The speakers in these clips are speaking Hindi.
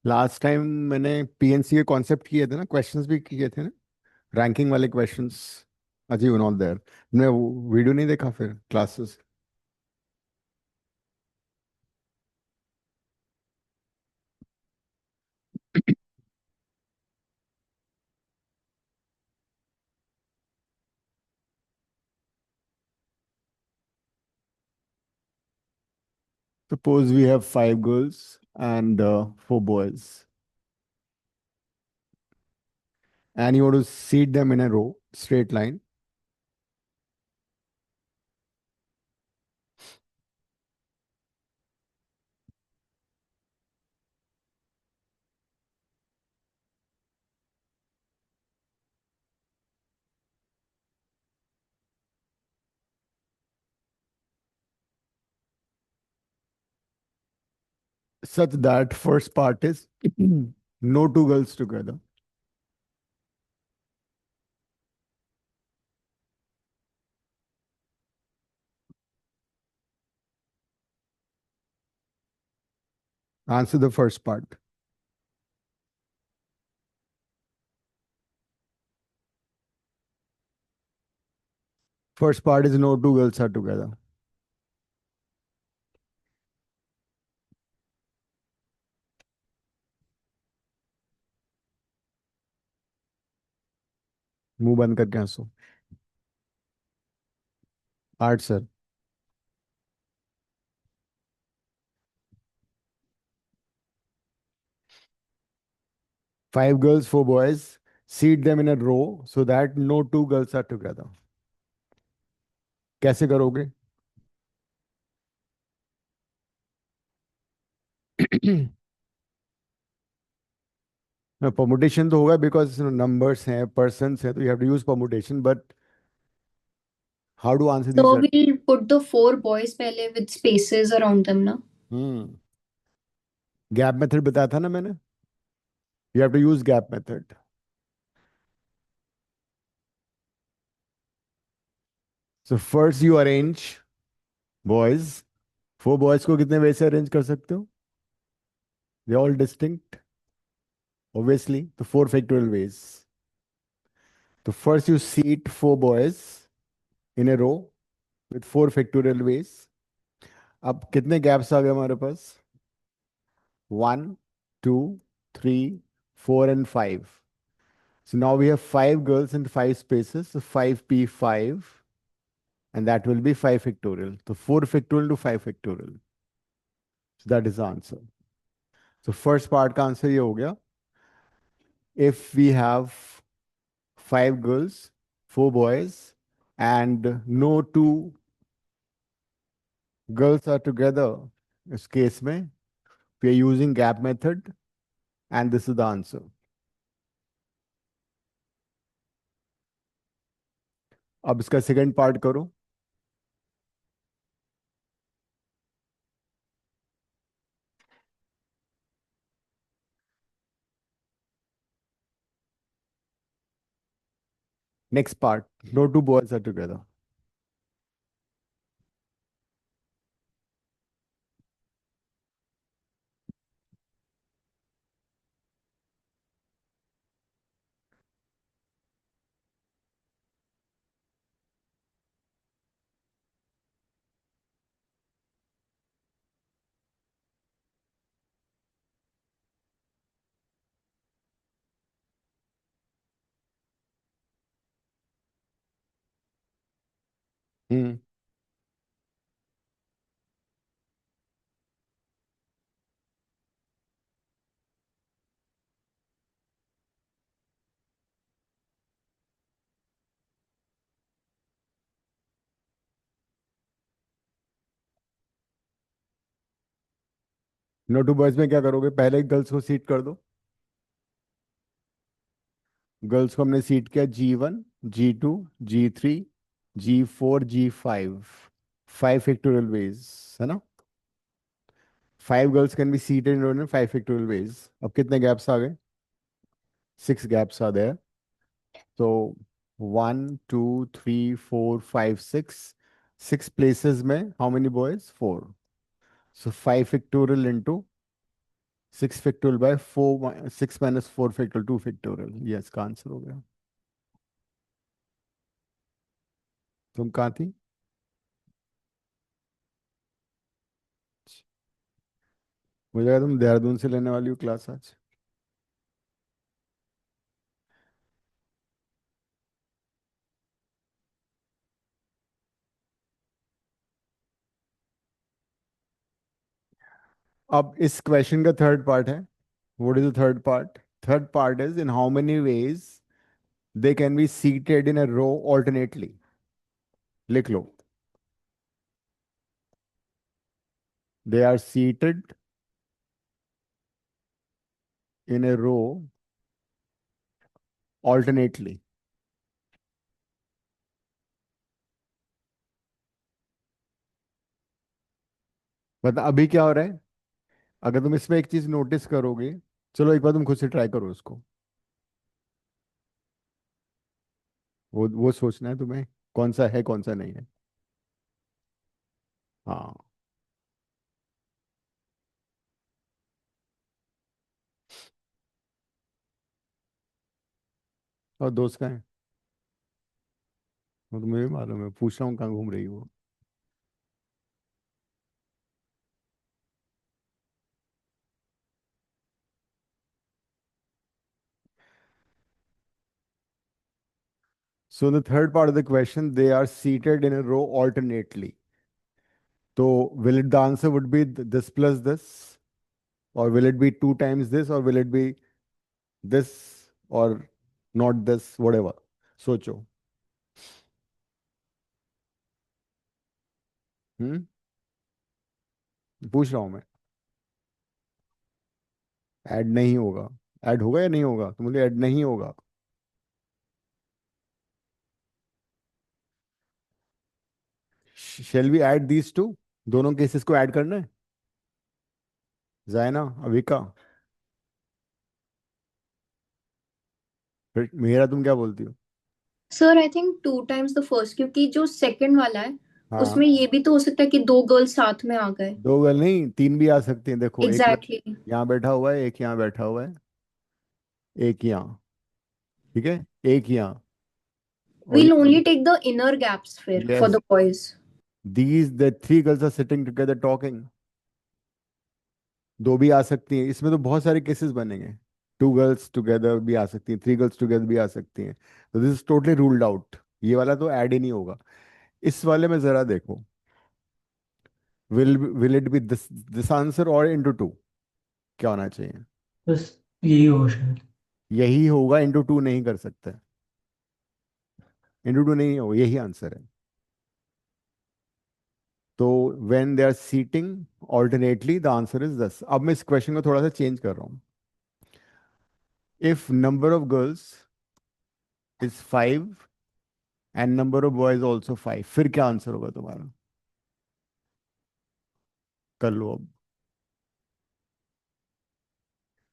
लास्ट टाइम मैंने पीएनसी के कॉन्सेप्ट किए थे ना, क्वेश्चंस भी किए थे ना, रैंकिंग वाले क्वेश्चंस। अजीब नॉट देयर। मैं वो वीडियो नहीं देखा फिर classes. Suppose we have five girls and four boys, and you want to seat them in a row, straight line, such that first part is no two girls together. Answer the first part. First part is no two girls are together. मुंह बंद करके हंसो। Art sir. Five girls, four boys. Seat them in a row so that no two girls are together. कैसे करोगे? परमुटेशन तो होगा बिकॉज नंबर्स हैं, पर्सन्स हैं, तो you have to use permutation, but how to answer these So are. we'll put the four boys pehle with spaces around them, na? Hmm. Gap method बताया था ना मैंने, you have to use gap method. So first you arrange boys. Four boys को कितने वे से अरेंज कर सकते हो? दे ऑल डिस्टिंक्ट, ऑब्वियसली, तो फोर फैक्टोरियल वेज। तो first you seat four boys in a row with four factorial ways. अब कितने गैप्स आ गए हमारे पास? One, two, three, four and five. So now we have five girls and five spaces. So 5p5, and that will be 5 factorial. So 4 factorial to 5 factorial. So that is the answer. So first part का answer ये हो गया. If we have five girls, four boys, and no two girls are together, इस case में we are using gap method, and this is the answer. अब इसका second part करो. Next part, no two boys are together. हम्म। नो टू बॉयज में क्या करोगे? पहले गर्ल्स को सीट कर दो। गर्ल्स को हमने सीट किया G1, G2, G3, G4, G5। 5 factorial ways, है ना? 5 girls can be seated in 5 factorial ways. अब कितने गैप्स आ गए? 6 gaps are there. So 1, 2, 3, 4, 5, 6. 6 places में how many boys? 4. So 5 factorial into 6 factorial bye 4, 6 minus 4 factorial 2 factorial, yes का आंसर हो गया। तुम कहाँ थी? मुझे लगा तुम देहरादून से लेने वाली हो क्लास आज। अब इस क्वेश्चन का थर्ड पार्ट है। What is the third part? Third part is in how many ways they can be seated in a row alternately. लिख लो। They are seated in a row alternately। मतलब अभी क्या हो रहा है? अगर तुम इसमें एक चीज नोटिस करोगे, चलो एक बार तुम खुद से ट्राई करो उसको। वो सोचना है तुम्हें, कौन सा है कौन सा नहीं है। हाँ। और दोस्त का है? वो तो मुझे भी मालूम है, पूछ रहा हूँ कहाँ घूम रही हो। So the third part of the question, they are seated in a row alternately. So will it the answer would be this plus this, or will it be two times this, or will it be this, or not this, whatever? सोचो। हम्म। पूछ रहा हूँ मैं। ऐड नहीं होगा। ऐड होगा या नहीं होगा? तो मुझे ऐड नहीं होगा। Shall we add these two? दोनों केसेस को ऐड करना है। जायना, अविका, फिर मेरा तुम क्या बोलती हो? Sir I think two times the first, क्योंकि जो सेकंड वाला है हाँ। उसमें ये भी तो हो सकता है कि दो गर्ल्स साथ में आ गए। दो गर्ल नहीं, तीन भी आ सकती हैं। देखो एक एग्जैक्टली exactly. यहाँ बैठा हुआ है, एक यहाँ बैठा हुआ है, एक यहाँ। ठीक है। एक यहाँ। और We'll ये only take the inner gaps फिर for yes, the boys. These the three girls are sitting together talking. दो भी आ सकती हैं, इसमें तो बहुत सारे केसेस बनेंगे। टू गर्ल्स टुगेदर भी आ सकती हैं, थ्री गर्ल्स टुगेदर भी आ सकती हैं। तो this is totally ruled out. ये वाला तो ऐड ही नहीं होगा। इस वाले में जरा देखो, will it be this answer और इनटू टू? क्या होना चाहिए? बस यही हो शायद। यही होगा, इनटू टू नहीं कर सकते। इनटू टू नहीं होगा, यही आंसर है। तो when they are sitting alternately the answer is दस। अब मैं इस क्वेश्चन को थोड़ा सा चेंज कर रहा हूँ। If number of girls is 5 and number of boys also 5, फिर क्या आंसर होगा तुम्हारा? कर लो अब।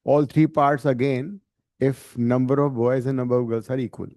All three parts again, if number of boys and number of girls are equal.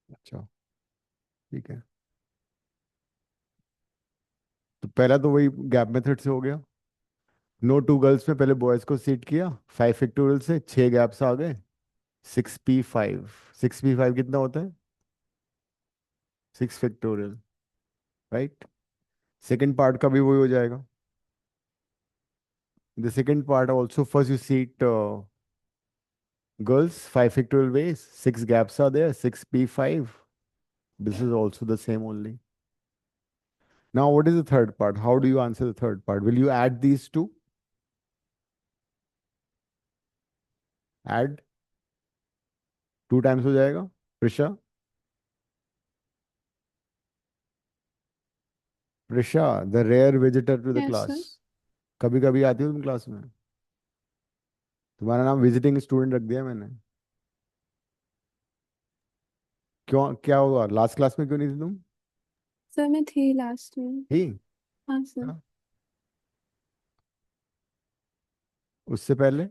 अच्छा, ठीक है। तो पहला तो वही गैप मेथड से हो गया। नो टू गर्ल्स में पहले बॉयज को सीट किया, 5 फैक्टोरियल से 6 गैप्स आ गए। 6p5, 6p5 कितना होता है? 6 फैक्टोरियल, राइट? सेकेंड पार्ट का भी वही हो जाएगा. The second part also, first you see it, girls, 5 factorial ways, 6 gaps are there, 6p5. This is also the same only. Now, what is the third part? How do you answer the third part? Will you add these two? Add 2 times हो जाएगा. Prisha? Prisha, the rare visitor to the Yes, sir. class. कभी कभी आती हो तुम क्लास में? तुम्हारा नाम विजिटिंग स्टूडेंट रख दिया मैंने. क्यों, क्या हुआ, लास्ट क्लास में क्यों नहीं थी तुम? सर मैं थी लास्ट में. थी? हाँ सर. हाँ. उससे पहले?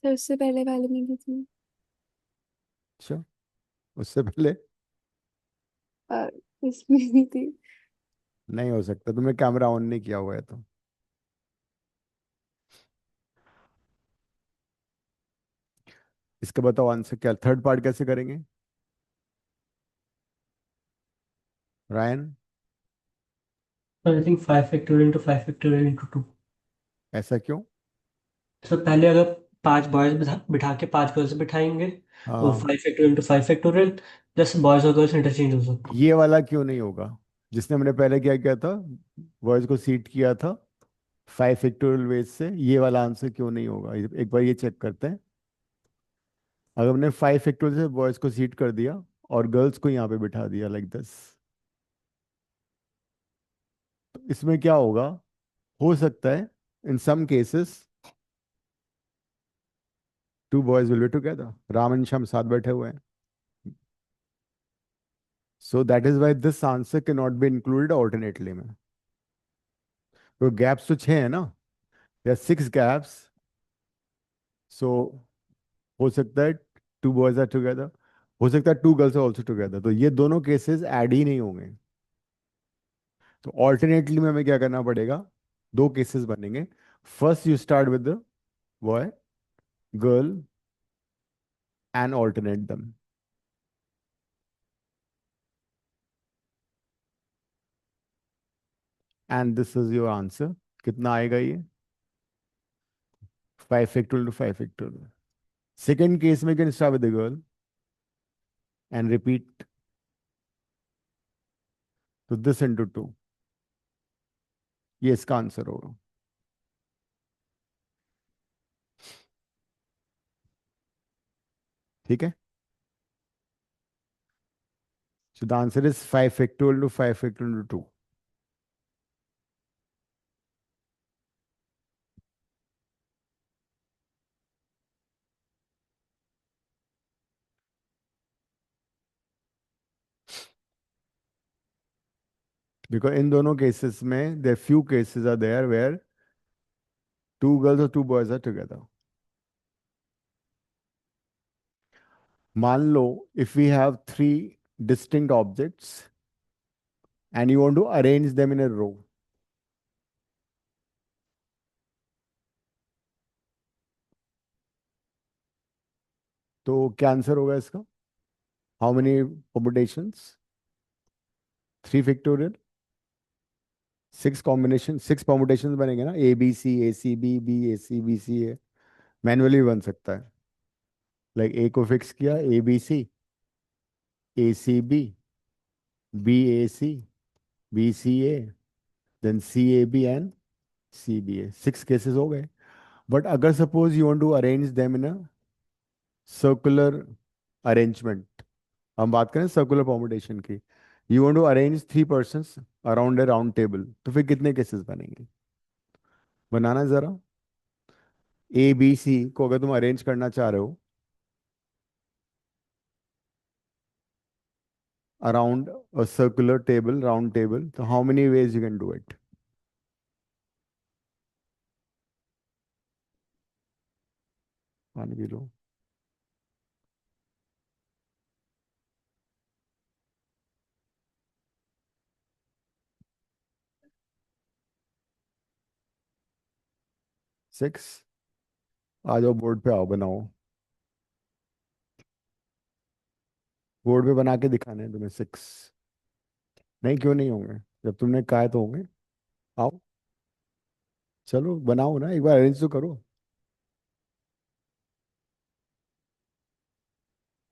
सर उससे पहले वाले में भी थी. अच्छा, उससे पहले? और इसमें भी थी. नहीं हो सकता, तुमने कैमरा ऑन नहीं किया हुआ है तो. इसका बताओ आंसर क्या, थर्ड पार्ट कैसे करेंगे? Ryan? I think 5 factorial into 5 factorial into 2. ऐसा क्यों? तो पहले अगर 5 बॉयज बिठा बिठा के 5 गर्ल्स बिठाएंगे तो हाँ, 5 factorial into 5 factorial, plus boys और गर्ल्स इंटरचेंज हो सकते हैं. ये वाला क्यों नहीं होगा? जिसने हमने पहले क्या किया था, बॉयज को सीट किया था 5 factorial ways से, ये वाला आंसर क्यों नहीं होगा? एक बार ये चेक करते हैं. अगर हमने 5 factorial से बॉयज को सीट कर दिया और गर्ल्स को यहाँ पे बिठा दिया लाइक दिस, तो इसमें क्या होगा? हो सकता है in some cases 2 boys will be together. Ram and Shyam साथ बैठे हुए हैं. So that is why this answer cannot be included alternately में. तो गैप्स तो 6 है ना, या 6 gaps. सो हो सकता है 2 boys आर टुगेदर, हो सकता है 2 girls आर ऑल्सो टुगेदर, तो ये दोनों केसेस ऐड ही नहीं होंगे. तो ऑल्टरनेटली में हमें क्या करना पड़ेगा? 2 केसेस बनेंगे. First you start with the boy, girl, and alternate them. And this is your answer. कितना आएगा ये? 5 factorial to 5 factorial. Second case में can start with the girl and repeat to this into 2. ये इसका आंसर होगा. ठीक है. So the answer is 5 factorial to 5 factorial into 2. Because in दोनों cases में there few cases are there where 2 girls or 2 boys are together. मान लो if we have 3 distinct objects and you want to arrange them in a row. तो क्या आंसर होगा इसका? How many permutations? 3 factorial. 6 permutations बनेंगे ना, ABC, ACB, BAC, BCA. Manually बन सकता है. लाइक ए को फिक्स किया, ABC, ACB, BAC, BCA, then CAB and CBA. 6 केसेस हो गए. बट अगर suppose you want to arrange them in a circular arrangement, हम बात करें सर्कुलर परमुटेशन की, you want to arrange 3 persons around a round table, तो फिर कितने केसेस बनेंगे? बनाना जरा. ABC को अगर तुम अरेंज करना चाह रहे हो around a circular table, round table, so how many ways you can do it? पानी पी लो. सिक्स. आ जाओ बोर्ड पे, आओ बनाओ. बोर्ड पे बना के दिखाने हैं तुम्हें 6. नहीं, क्यों नहीं होंगे? जब तुमने कहा है तो होंगे। आओ, चलो बनाओ ना, एक बार अरेंज तो करो।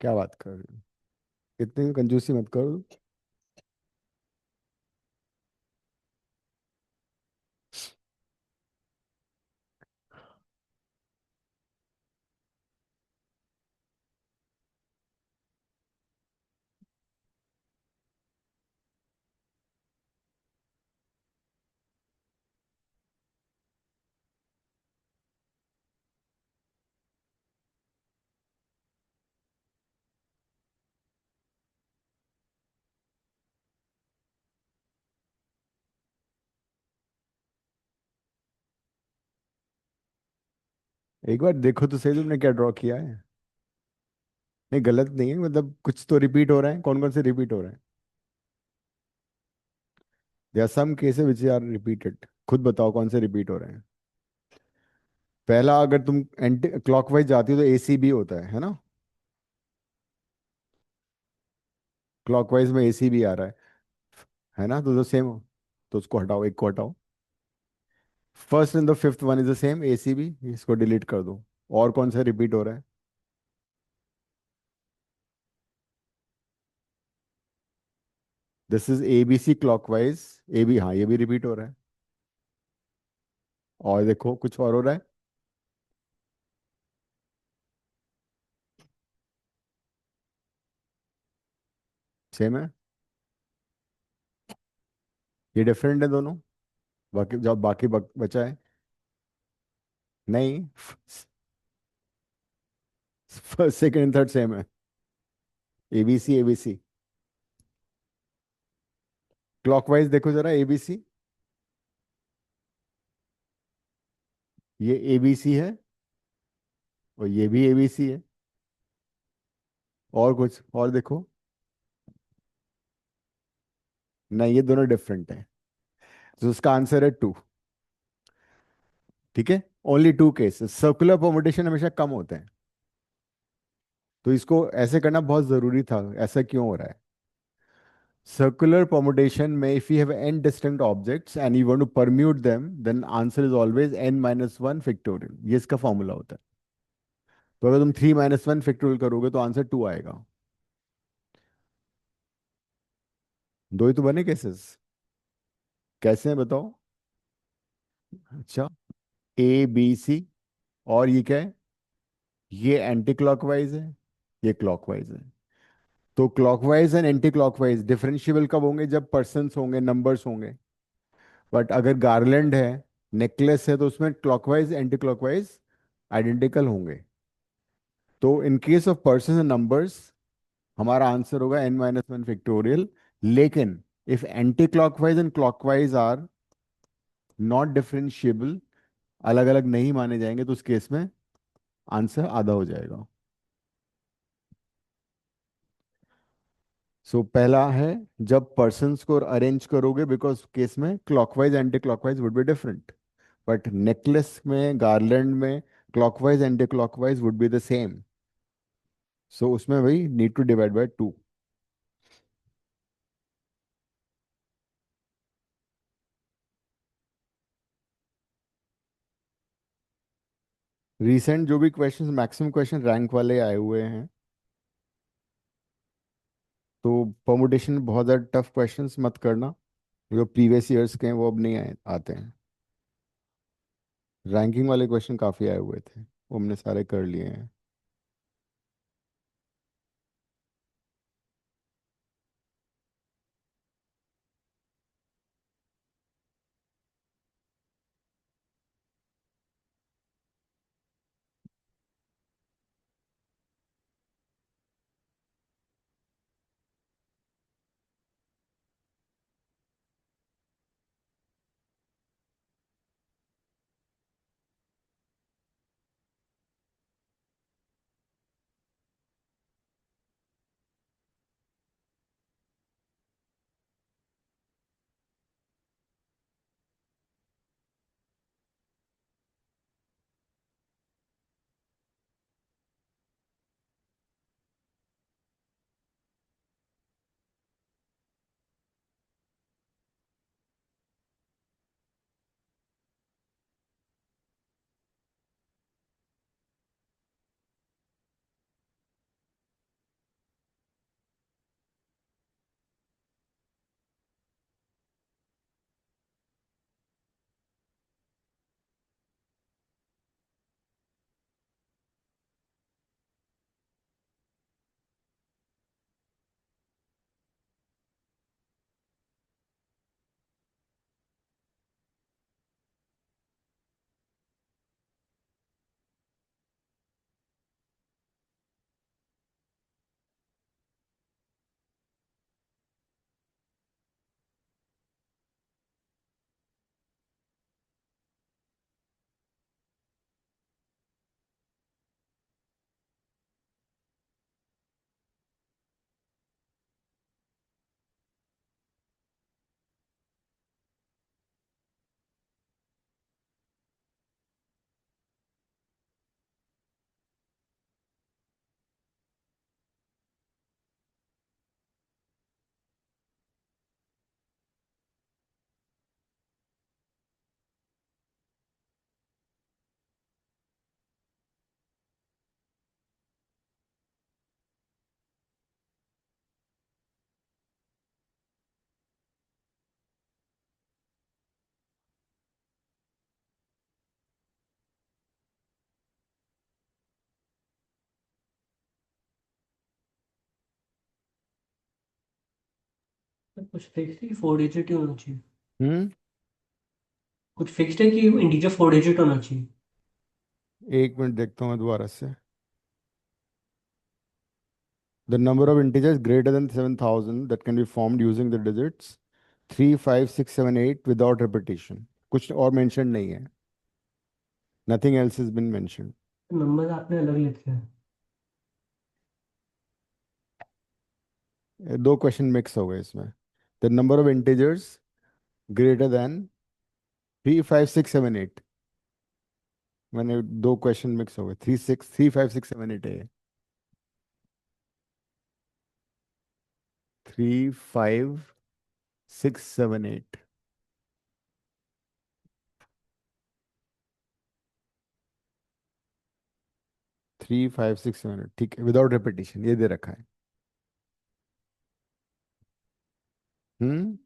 क्या बात कर रहे हो, इतनी कंजूसी मत करो। एक बार देखो तो सही तुमने क्या ड्रॉ किया है। नहीं गलत नहीं है, मतलब कुछ तो रिपीट हो रहा है, कौन कौन से रिपीट हो रहे हैं। There are some cases which are repeated, खुद बताओ कौन से रिपीट हो रहे हैं। पहला, अगर तुम एंटी क्लॉकवाइज जाती हो तो एसी भी होता है ना। क्लॉकवाइज में एसी भी आ रहा है ना, तो सेम हो। तो उसको हटाओ, एक को हटाओ। First and the fifth one is the same, AC भी, इसको डिलीट कर दो। और कौन सा रिपीट हो रहा है। This is ABC clockwise, A B, हाँ ये भी रिपीट हो रहा है। और देखो कुछ और हो रहा है। सेम है, ये डिफरेंट है दोनों। बाकी जब बाकी बचा है। नहीं, first second and third same है। एबीसी एबीसी, क्लॉकवाइज देखो जरा, एबीसी, ये एबीसी है और ये भी एबीसी है। और कुछ और देखो। नहीं, ये दोनों डिफरेंट है, तो उसका आंसर है टू। ठीक है, only two cases, circular permutation हमेशा कम होते हैं। तो इसको ऐसे करना बहुत जरूरी था, ऐसा क्यों हो रहा है। Circular permutation में if you have n distinct objects and you want to permute them, then answer is always n minus one factorial, ये इसका फॉर्मूला होता है। तो अगर तुम 3 - 1 फैक्टोरियल करोगे तो आंसर 2 आएगा। दो ही तो बने केसेस, कैसे हैं बताओ। अच्छा, ए बी सी, और ये क्या है, ये एंटी क्लॉकवाइज है, ये क्लॉकवाइज है। तो clockwise and anti clockwise differentiable कब होंगे, जब पर्सन्स होंगे, नंबर्स होंगे। बट अगर गार्लैंड है, नेकलेस है, तो उसमें क्लॉकवाइज एंटी क्लॉकवाइज आइडेंटिकल होंगे। तो in case of person and numbers हमारा आंसर होगा n - 1 फैक्टोरियल। लेकिन if anti clockwise and clockwise are not differentiable, अलग अलग नहीं माने जाएंगे, तो उस केस में आंसर आधा हो जाएगा। सो पहला है, जब पर्सन्स को अरेंज करोगे, बिकॉज केस में clockwise anti clockwise would be different, but necklace में, गार्लैंड में clockwise anti clockwise would be the same. So उसमें वही need to divide by two. Recent जो भी क्वेश्चंस, मैक्सिमम क्वेश्चन रैंक वाले आए हुए हैं। तो परमुटेशन में बहुत ज़्यादा टफ क्वेश्चंस मत करना, जो प्रीवियस ईयर्स के हैं वो अब नहीं आते हैं। रैंकिंग वाले क्वेश्चन काफ़ी आए हुए थे, वो हमने सारे कर लिए हैं। कुछ फिक्स है कि 4 डिजिट ही होना चाहिए? हम्म। कुछ फिक्स्ड है कि इंटीजर 4 डिजिट होना चाहिए? एक मिनट देखता हूँ मैं दोबारा से। The number of integers greater than 7,000 that can be formed using the digits 3, 5, 6, 7, 8 without repetition. कुछ और मेंशन नहीं है. Nothing else has been mentioned. Number आपने अलग लिखे हैं। दो क्वेश्चन मिक्स हो गए इसमें. The number of integers greater than 3, 5, 6, 7, 8. मैंने दो क्वेश्चन मिक्स हो गए. 3, 6, 3, 5, 6, 7, 8 है. 3, 5, 6, 7, 8. 3, 5, 6, 7, 8. ठीक है, विदाउट रेपिटेशन ये दे रखा है. हम्म.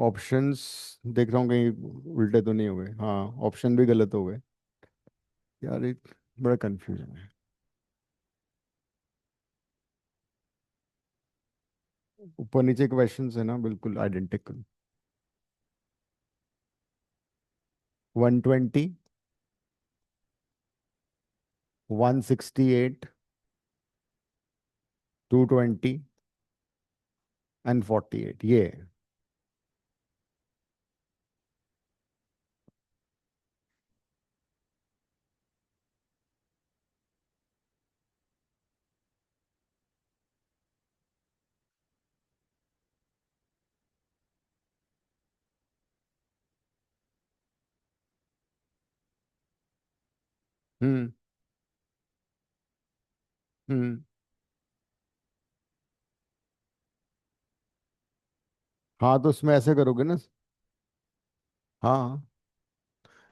ऑप्शंस देख रहा हूँ कहीं उल्टे तो नहीं हो गए. हाँ, ऑप्शन भी गलत हो गए. यार एक बड़ा कंफ्यूजन है. ऊपर नीचे क्वेश्चन है ना बिल्कुल आइडेंटिकल. 120, 168, 220 एंड 48 ये है. हम्म. हम्म. हाँ तो उसमें ऐसे करोगे ना. हाँ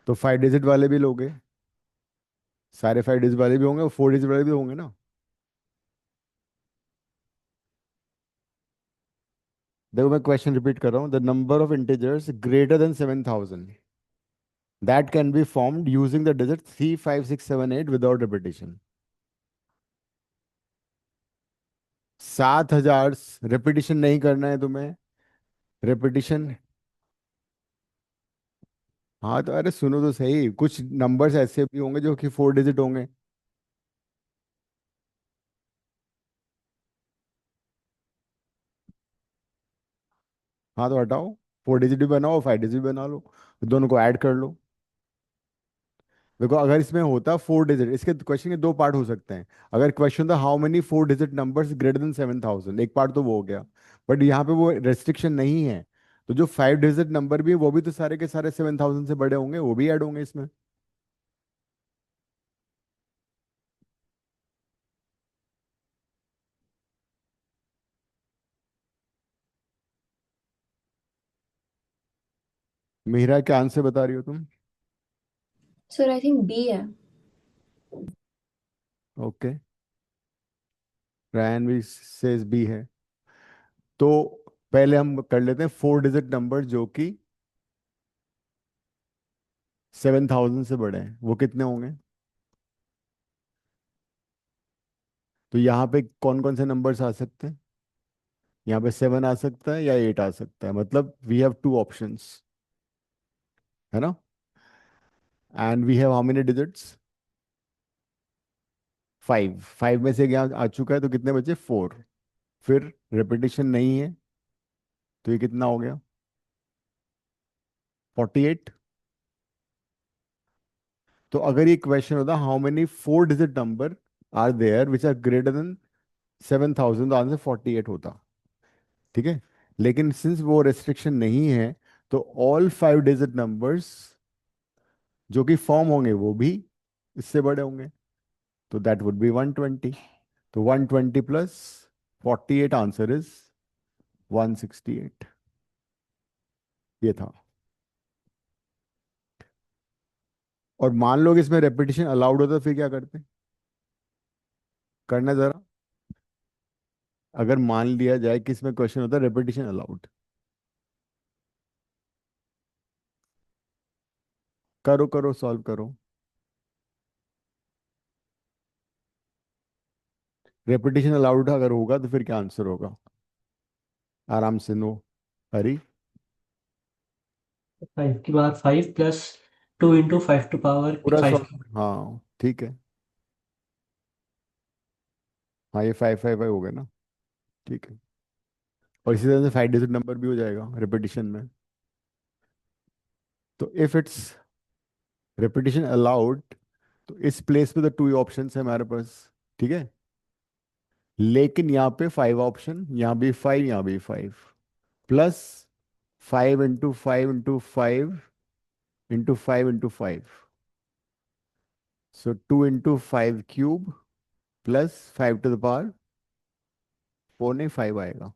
तो 5 डिजिट वाले भी लोगे. सारे 5 डिजिट वाले भी होंगे और 4 डिजिट वाले भी होंगे ना. देखो मैं क्वेश्चन रिपीट कर रहा हूँ. The number of integers greater than 7,000 that can be formed using the digit 3, 5, 6, 7, 8 without repetition. 7,000 repetition नहीं करना है तुम्हें. रेपिटेशन. हाँ तो अरे सुनो तो सही, कुछ नंबर्स ऐसे भी होंगे जो कि 4 डिजिट होंगे. हाँ तो हटाओ. 4 डिजिट भी बनाओ, 5 डिजिट भी बना लो. दोनों को ऐड कर लो. देखो अगर इसमें होता 4 डिजिट, इसके क्वेश्चन के दो पार्ट हो सकते हैं. अगर क्वेश्चन था how many 4 digit numbers greater than 7,000, एक पार्ट तो वो हो गया. बट यहाँ पे वो रेस्ट्रिक्शन नहीं है. तो जो 5 डिजिट नंबर भी है वो भी तो सारे के सारे 7,000 से बड़े होंगे, वो भी ऐड होंगे इसमें. मेरा क्या आंसर बता रही हो तुम? Sir, I think B है. ओके. रैन भी सेज बी है. तो पहले हम कर लेते हैं 4 डिजिट नंबर जो कि 7,000 से बड़े हैं, वो कितने होंगे. तो यहाँ पे कौन कौन से नंबर्स आ सकते हैं. यहाँ पे 7 आ सकता है या 8 आ सकता है. मतलब वी हैव टू ऑप्शंस, है ना. And we have how many digits. 5. 5 में से यहाँ आ चुका है तो कितने बचे, 4. फिर रिपीटिशन नहीं है तो ये कितना हो गया, 48. तो अगर ये क्वेश्चन होता how many 4 digit number are there which are greater than 7,000, तो आंसर 48 होता. ठीक है. लेकिन सिंस वो रेस्ट्रिक्शन नहीं है तो ऑल 5 डिजिट नंबर्स जो कि फॉर्म होंगे वो भी इससे बड़े होंगे. तो दैट वुड बी 120. तो 120 प्लस 48, आंसर इज 168. ये था. और मान लो कि इसमें रेपिटेशन अलाउड होता तो फिर क्या करते. करना जरा. अगर मान लिया जाए कि इसमें क्वेश्चन होता रेपिटेशन अलाउड. करो करो सॉल्व करो. रेपिटेशन अलाउड अगर होगा तो फिर क्या आंसर होगा. आराम से, नो हरी। 5 की बार 5 प्लस 2 इंटू 5 टू पावर पूरा 5। सॉल्व, हाँ ठीक है। हाँ ये 5 5 5 हो गया ना, ठीक है। और इसी तरह से 5 डिजिट नंबर भी हो जाएगा रिपीटिशन में। तो इफ इट्स रिपीटिशन अलाउड, तो इस प्लेस पे तो 2 ऑप्शन है हमारे पास, ठीक है। लेकिन यहाँ पे 5 ऑप्शन, यहाँ भी 5, यहाँ भी 5, plus 5 into 5 into 5 into 5 into 5। So 2 into 5 cube plus 5 to the power 4, नहीं 5 आएगा।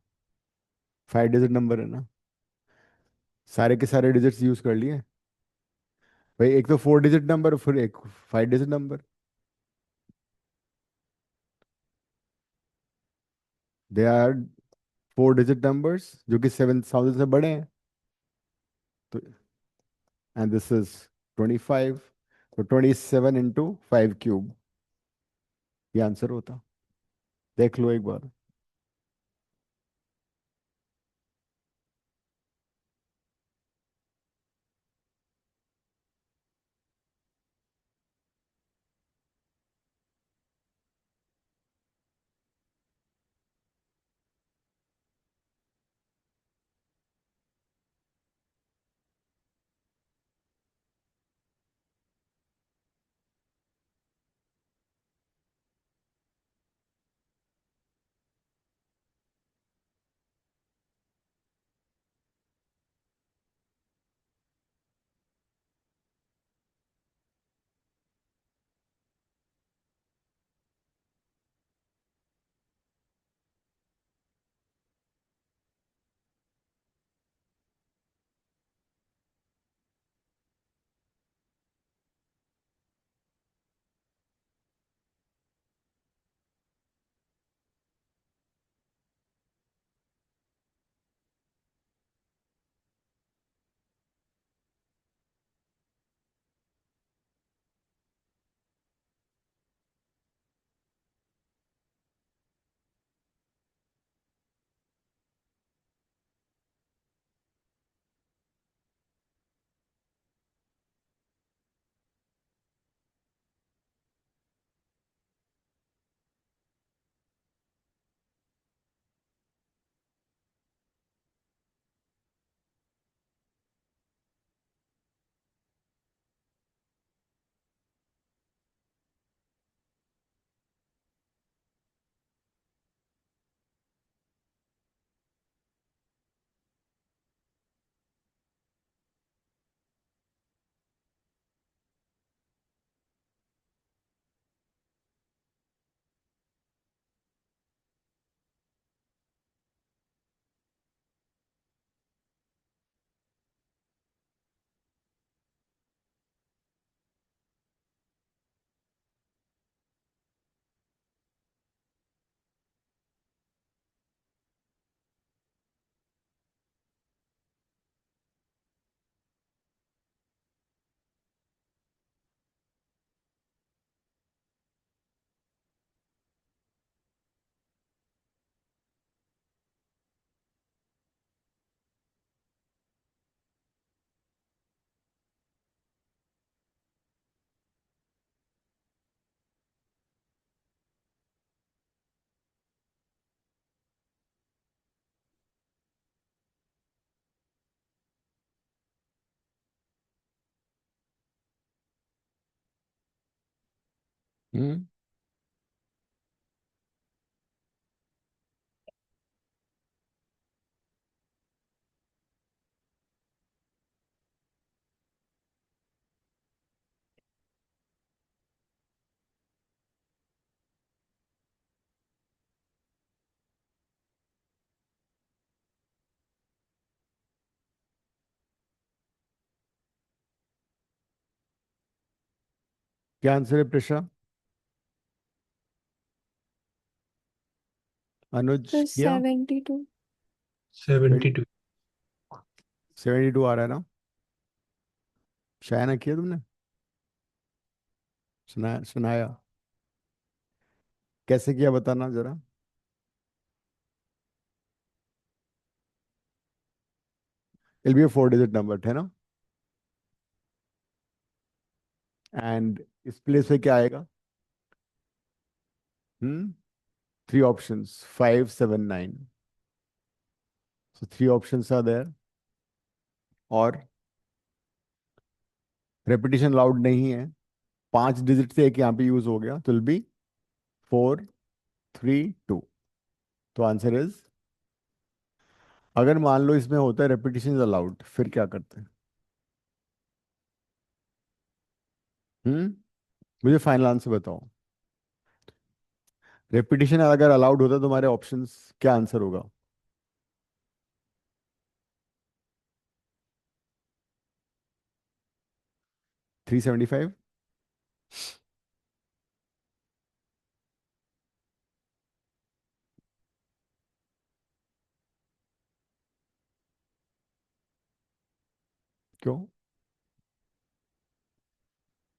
5 डिजिट नंबर है ना, सारे के सारे डिजिट्स यूज कर लिए भाई। एक तो 4 डिजिट नंबर, फिर एक 5 digit number. They are 4 digit numbers जो कि 7,000 से बड़े हैं। तो एंड दिस इज 25, तो 27 इंटू 5 क्यूब ये आंसर होता। देख लो एक बार। हम्म। क्या आंसर है प्रिशा? अनुज तो किया? 72। 72। 72 आ रहा है ना? शायना किया तुमने? सुनाया? कैसे किया बताना जरा। It'll be a 4 digit number, है ना? एंड इस प्लेस पे क्या आएगा? 3 options, 5, 7, 9. So 3 options are there. और रेपिटेशन अलाउड नहीं है. 5 डिजिट से एक यहाँ पे यूज हो गया, तो विल बी 4, 3, 2. तो आंसर इज, अगर मान लो इसमें होता है रेपिटेशन अलाउड, फिर क्या करते हैं? मुझे फाइनल आंसर बताओ. रेपिटेशन अगर अलाउड होता तो तुम्हारे ऑप्शंस क्या आंसर होगा? $375. क्यों?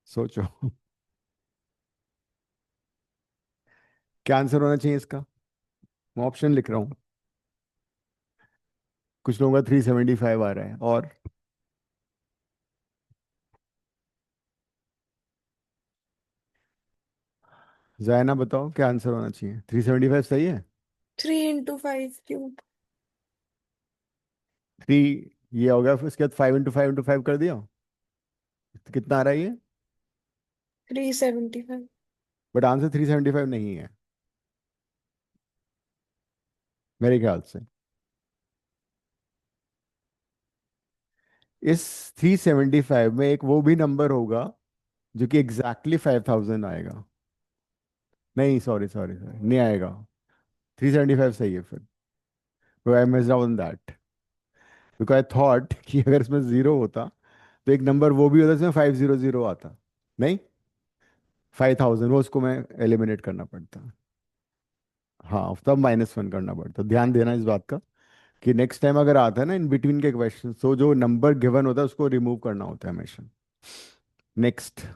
सोचो. क्या आंसर होना चाहिए इसका? मैं ऑप्शन लिख रहा हूँ. कुछ लोगों का 375 आ रहा है. और जायना बताओ क्या आंसर होना चाहिए? 375 सही है? 3 into 5 cube। 3 ये हो गया, फिर उसके बाद 5 into 5 into 5 कर दिया. तो कितना आ रहा है ये? 375। बट आंसर 375 नहीं है मेरे ख्याल से. इस 375 में एक वो भी नंबर होगा जो कि एग्जैक्टली 5000 आएगा. नहीं, सॉरी सॉरी सॉरी, नहीं आएगा. 375 सही है फिर. I missed out on that, because I thought कि अगर इसमें जीरो होता तो एक नंबर वो भी होता जिसमें 500 आता. नहीं, 5000, वो उसको मैं एलिमिनेट करना पड़ता. हाँ, तब -1 करना पड़ता. ध्यान देना इस बात का कि नेक्स्ट टाइम अगर आता है ना इन बिटवीन के क्वेश्चन, तो जो नंबर गिवन होता है उसको रिमूव करना होता है हमेशा. Next.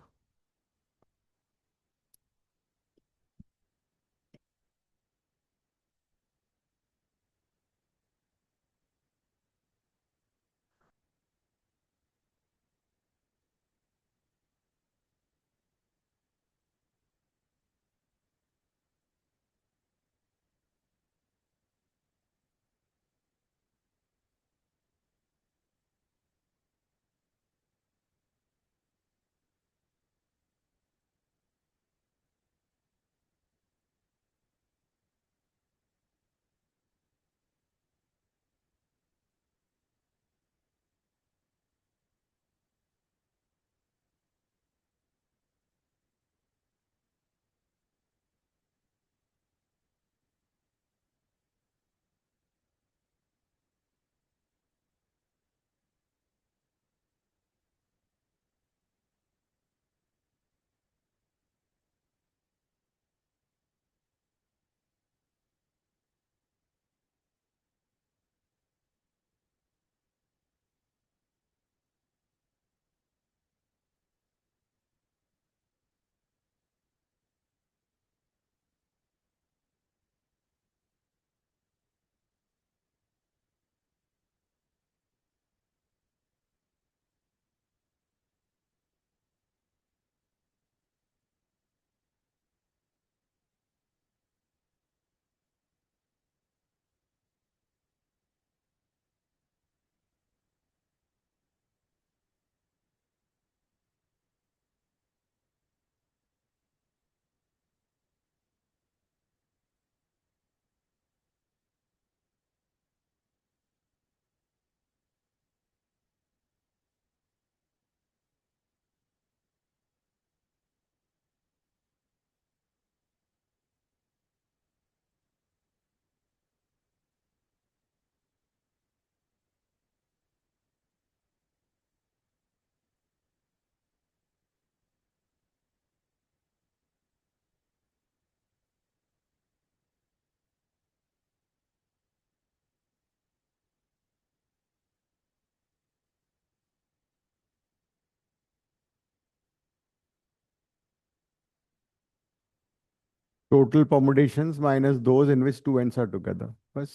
Total permutations minus those in which two ends are together. बस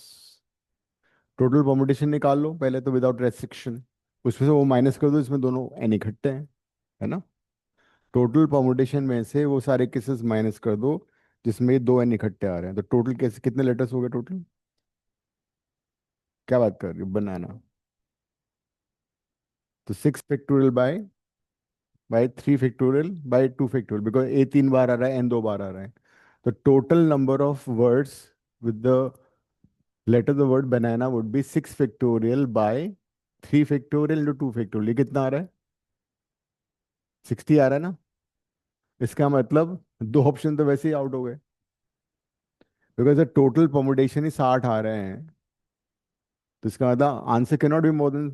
टोटल परमुटेशन निकाल लो पहले तो विदाउट रेस्ट्रिक्शन, उसमें से वो माइनस कर दो, इसमें दोनों एन इकट्ठे हैं, है ना। टोटल परमुटेशन में से वो सारे केसेस माइनस कर दो जिसमें ये दो एन इकट्ठे आ रहे हैं, तो टोटल केस कितने लेटर्स हो गए टोटल? क्या बात कर रही हो, बनाना। तो 6 factorial by 3 factorial by 2 factorial, because A 3 बार आ रहा है, एन 2 बार आ रहा है। तो total number of words with the letter the word banana would be 6 factorial by 3 factorial into 2 factorial. ये कितना आ रहा है? 60 आ रहा है ना। इसका मतलब दो ऑप्शन तो वैसे ही आउट हो गए, बिकॉज द टोटल परमुटेशन ही 60 आ रहे हैं। तो इसका मतलब answer can not be more then,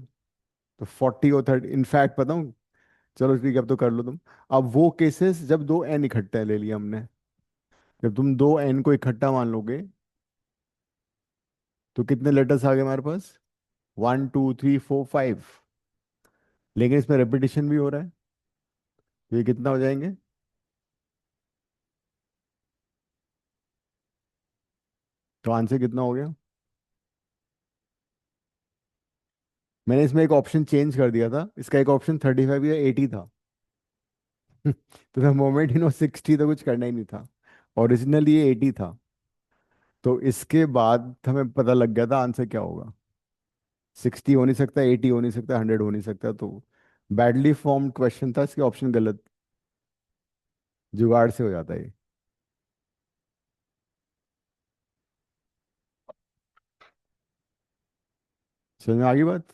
तो 40 और 30 इनफैक्ट पता हूँ। चलो ठीक है, अब तो कर लो तुम। अब वो केसेस जब दो एन इकट्ठा ले लिया हमने, जब तुम दो एन को इकट्ठा मान लोगे तो कितने लेटर्स आ गए हमारे पास? 1 2 3 4 5। लेकिन इसमें रेपिटेशन भी हो रहा है, तो ये कितना हो जाएंगे? तो आंसर कितना हो गया? मैंने इसमें एक ऑप्शन चेंज कर दिया था, इसका एक ऑप्शन 35 या 80 था। तो द मोमेंट 60 तो कुछ करना ही नहीं था, ओरिजिनली ये 80 था। तो इसके बाद हमें पता लग गया था आंसर क्या होगा। 60 हो नहीं सकता, 80 हो नहीं सकता, 100 हो नहीं सकता। तो बैडली फॉर्म्ड क्वेश्चन था, इसके ऑप्शन गलत, जुगाड़ से हो जाता है ये। समझ में आ गई बात?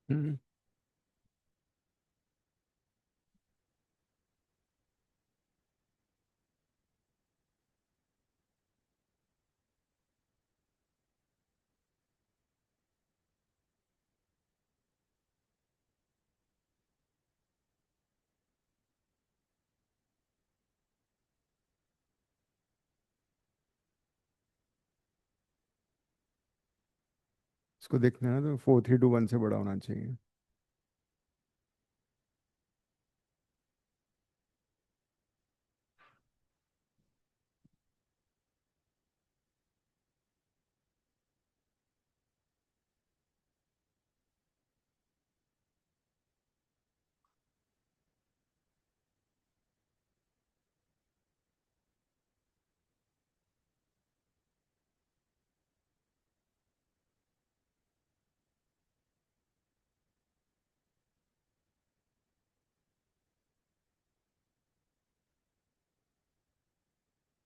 हम्म, इसको देखना है तो 4 3 2 1 से बड़ा होना चाहिए.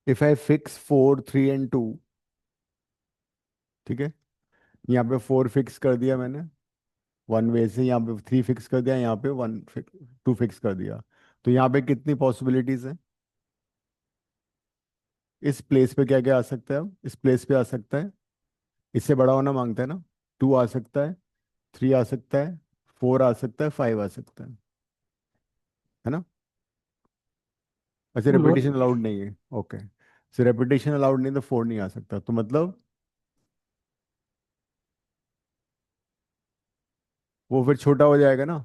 इफ आई फिक्स 4 3 and 2, ठीक है, यहाँ पे 4 फिक्स कर दिया मैंने वन वे से, यहाँ पे 3 फिक्स कर दिया, यहाँ पे 2 फिक्स कर दिया. तो यहाँ पे कितनी पॉसिबिलिटीज है? इस प्लेस पे क्या क्या आ सकता है? अब इस प्लेस पे आ सकता है, इससे बड़ा होना मांगता है ना, 2 आ सकता है, 3 आ सकता है, 4 आ सकता है, 5 आ सकता है ना? अच्छा, नो। रेपिटेशन अलाउड नहीं है, ओके. सो रेपिटेशन अलाउड नहीं तो 4 नहीं आ सकता, तो मतलब वो फिर छोटा हो जाएगा ना.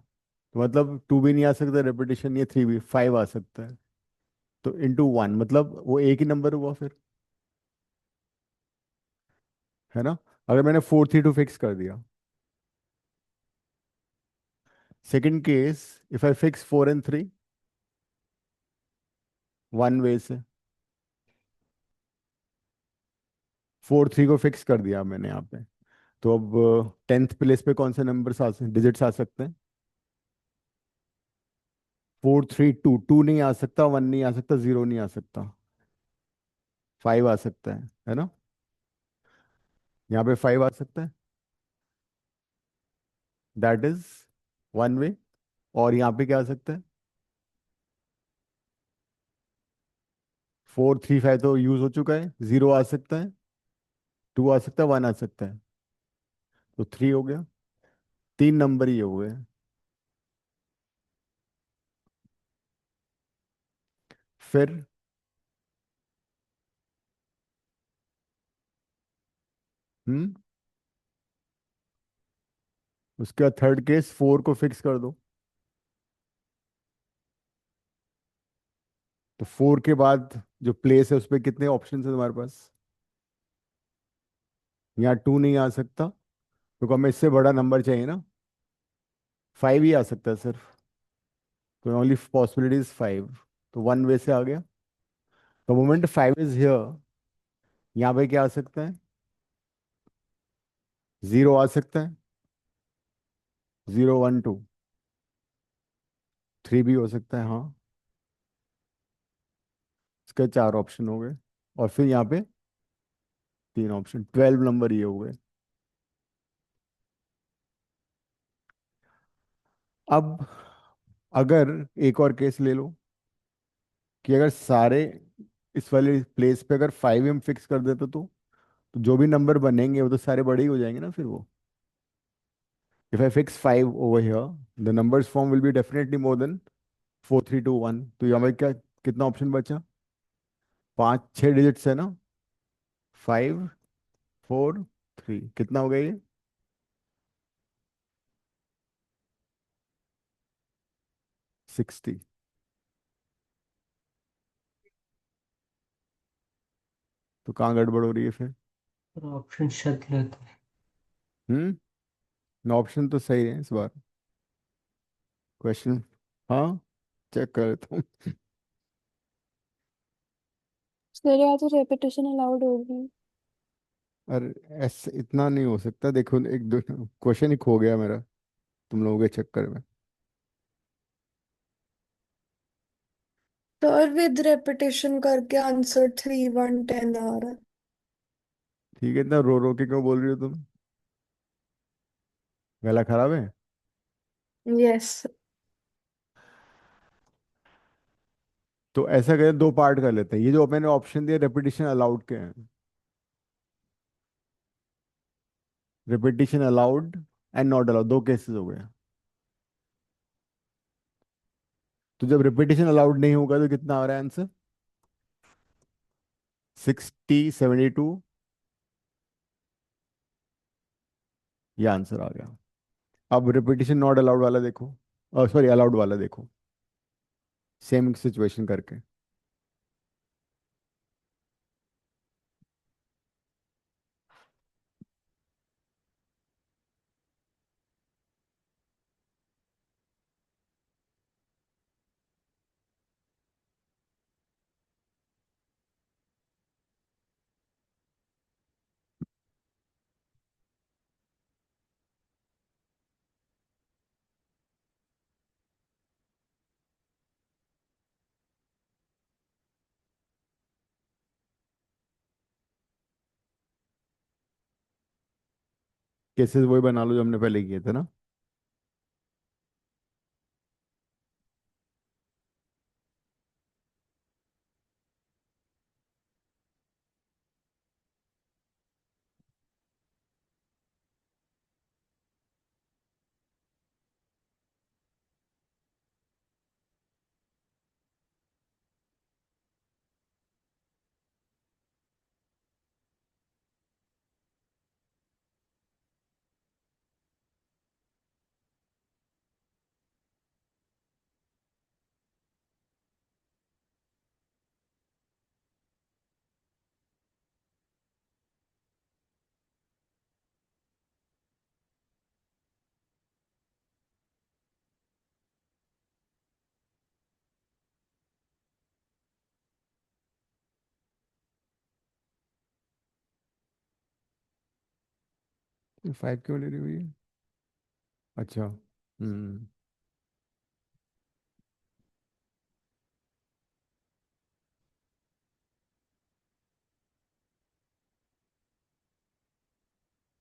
तो मतलब 2 भी नहीं आ सकता, रेपिटेशन नहीं है, 3 भी, 5 आ सकता है. तो × 1 मतलब वो एक ही नंबर हुआ फिर, है ना? अगर मैंने 4 3 2 फिक्स कर दिया. Second case, if I fix 4 and 3, one way से 4 3 को फिक्स कर दिया मैंने यहाँ पे. तो अब 10th प्लेस पे कौन से नंबर्स आ सकते, डिजिट्स आ सकते हैं? 4 3 2, 2 नहीं आ सकता, 1 नहीं आ सकता, 0 नहीं आ सकता, 5 आ सकता है ना? यहाँ पे 5 आ सकता है, दैट इज वन वे. और यहाँ पे क्या आ सकता है? 4 3 5 तो यूज हो चुका है, 0 आ सकता है, 2 आ सकता है, 1 आ सकता है. तो 3 हो गया, 3 नंबर ये हुए. फिर हम्म उसके बाद थर्ड केस, 4 को फिक्स कर दो. तो 4 के बाद जो प्लेस है उस पर कितने ऑप्शन है तुम्हारे पास? यहाँ 2 नहीं आ सकता, तो हमें इससे बड़ा नंबर चाहिए ना, 5 ही आ सकता है सिर्फ. तो ओनली पॉसिबिलिटी इज 5. तो वन वे से आ गया. द मोमेंट 5 इज हियर, यहाँ पे क्या आ सकता है? 0 आ सकता है, 0 1 2, 3 भी हो सकता है, हाँ. इसके 4 ऑप्शन हो गए. और फिर यहाँ पे 3 ऑप्शन, 12 नंबर ये हो गए. अब अगर एक और केस ले लो कि अगर सारे इस वाले प्लेस पे अगर 5 हम फिक्स कर देते तो जो भी नंबर बनेंगे वो तो सारे बड़े ही हो जाएंगे ना फिर वो. If I fix 5 over here, the numbers form will be definitely more than 4 3 2 1. तो यहाँ पे क्या, कितना ऑप्शन बचा? 5 6 डिजिट्स है ना, 5 4 3, कितना हो गया ये? 60. तो कहाँ गड़बड़ हो रही है फिर? ऑप्शन शत लेते हैं। ऑप्शन तो सही है इस बार. क्वेश्चन, हाँ, चेक कर लेता हूँ. सर यहाँ तो रेपिटेशन अलाउड होगी। अरे ऐसे इतना नहीं हो सकता, देखो एक दो क्वेश्चन ही खो गया मेरा तुम लोगों के चक्कर में. सर विद रेपिटेशन करके आंसर 3 1 10 आ रहा है। ठीक है, इतना रो रो के क्यों बोल रही हो तुम? गला खराब है? Yes. तो ऐसा करें, दो पार्ट कर लेते हैं। ये जो मैंने ऑप्शन दिया रिपीटिशन अलाउड के हैं, repetition allowed and not allowed, दो केसेस हो गए। तो जब रिपीटिशन अलाउड नहीं होगा तो कितना आ रहा है आंसर? 60, 72, ये आंसर आ गया। अब रिपीटिशन नॉट अलाउड वाला देखो, सॉरी अलाउड वाला देखो, सेम सिचुएशन करके। केसेस वही बना लो जो हमने पहले किए थे ना। फाइव क्यों ले रही हुई है? अच्छा।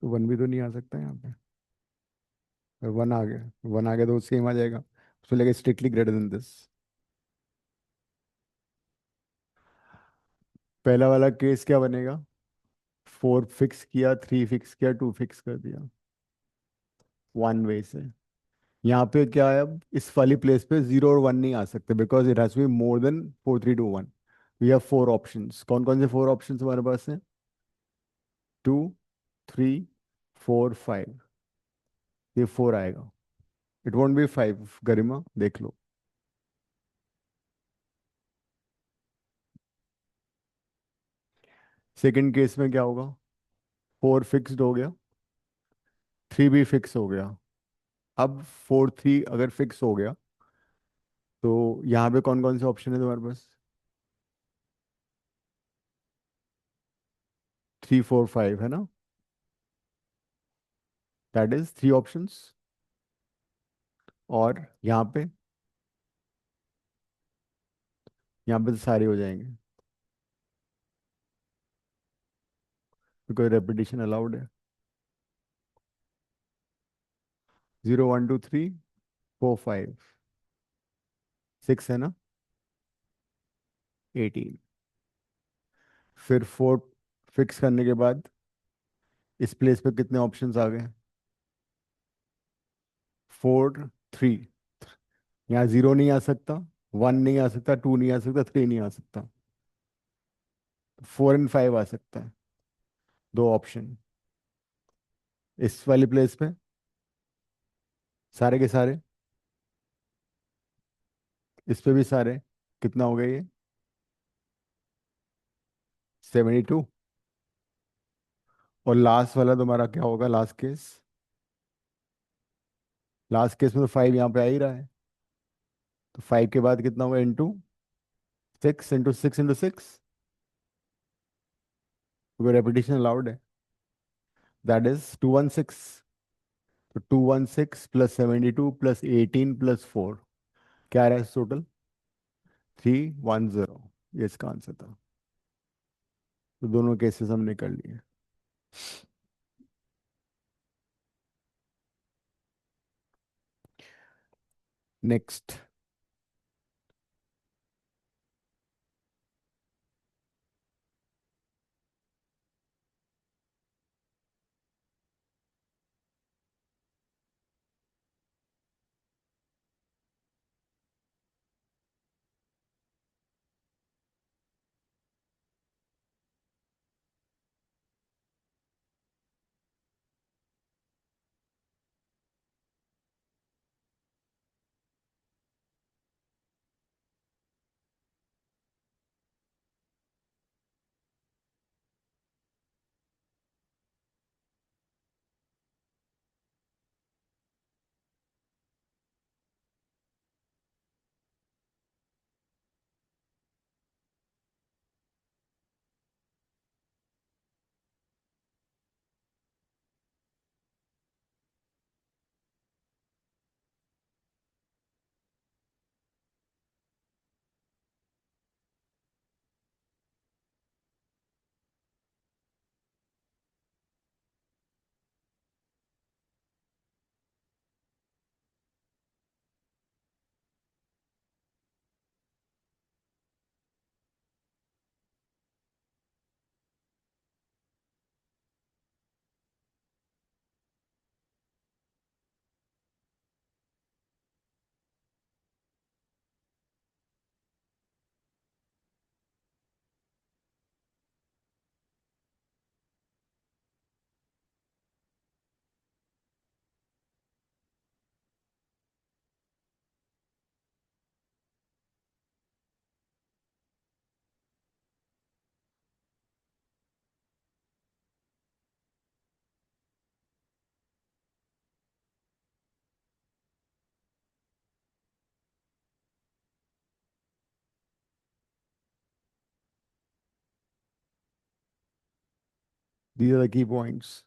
तो वन भी तो नहीं आ सकता यहाँ पे। वन आ गया, वन आ गया तो सेम आ जाएगा, उसको लेके स्ट्रिक्टली ग्रेटर देन दिस। पहला वाला केस क्या बनेगा? फोर फिक्स किया, थ्री फिक्स किया, टू फिक्स कर दिया, वन वे से। यहाँ पे क्या है, अब इस वाली प्लेस पे जीरो और वन नहीं आ सकते, because it has to be more than 4, 3, 2, 1। We have four options. कौन कौन से फोर ऑप्शंस हमारे पास हैं? 2, 3, 4, 5। ये फोर आएगा, इट वॉन्ट बी फाइव। गरिमा देख लो। सेकंड केस में क्या होगा? फोर फिक्स्ड हो गया, थ्री भी फिक्स हो गया। अब फोर थ्री अगर फिक्स हो गया तो यहाँ पे कौन कौन से ऑप्शन है तुम्हारे पास? 3, 4, 5 है ना? That is three options. और यहाँ पे तो सारे हो जाएंगे, बिकॉज रेपिटेशन अलाउड है। 0, 1, 2, 3, 4, 5, 6 है ना? 18। फिर फोर फिक्स करने के बाद इस प्लेस पे कितने ऑप्शंस आ गए? 4, 3। यहाँ जीरो नहीं आ सकता, वन नहीं आ सकता, टू नहीं आ सकता, थ्री नहीं आ सकता, 4 एंड 5 आ सकता है, दो ऑप्शन। इस वाली प्लेस पे सारे के सारे, इस पे भी सारे। कितना हो गया ये? 72। और लास्ट वाला तुम्हारा क्या होगा? लास्ट केस, लास्ट केस में तो फाइव यहाँ पे आ ही रहा है, तो फाइव के बाद कितना होगा? Into six, into six, into six, क्योंकि रेपिटेशन अलाउड है। That is 216। तो 216 प्लस 72 प्लस 18 प्लस 4, क्या आ रहा है टोटल? 310। ये इसका आंसर था। तो दोनों केसेस हमने कर लिए। Next. These are the key points.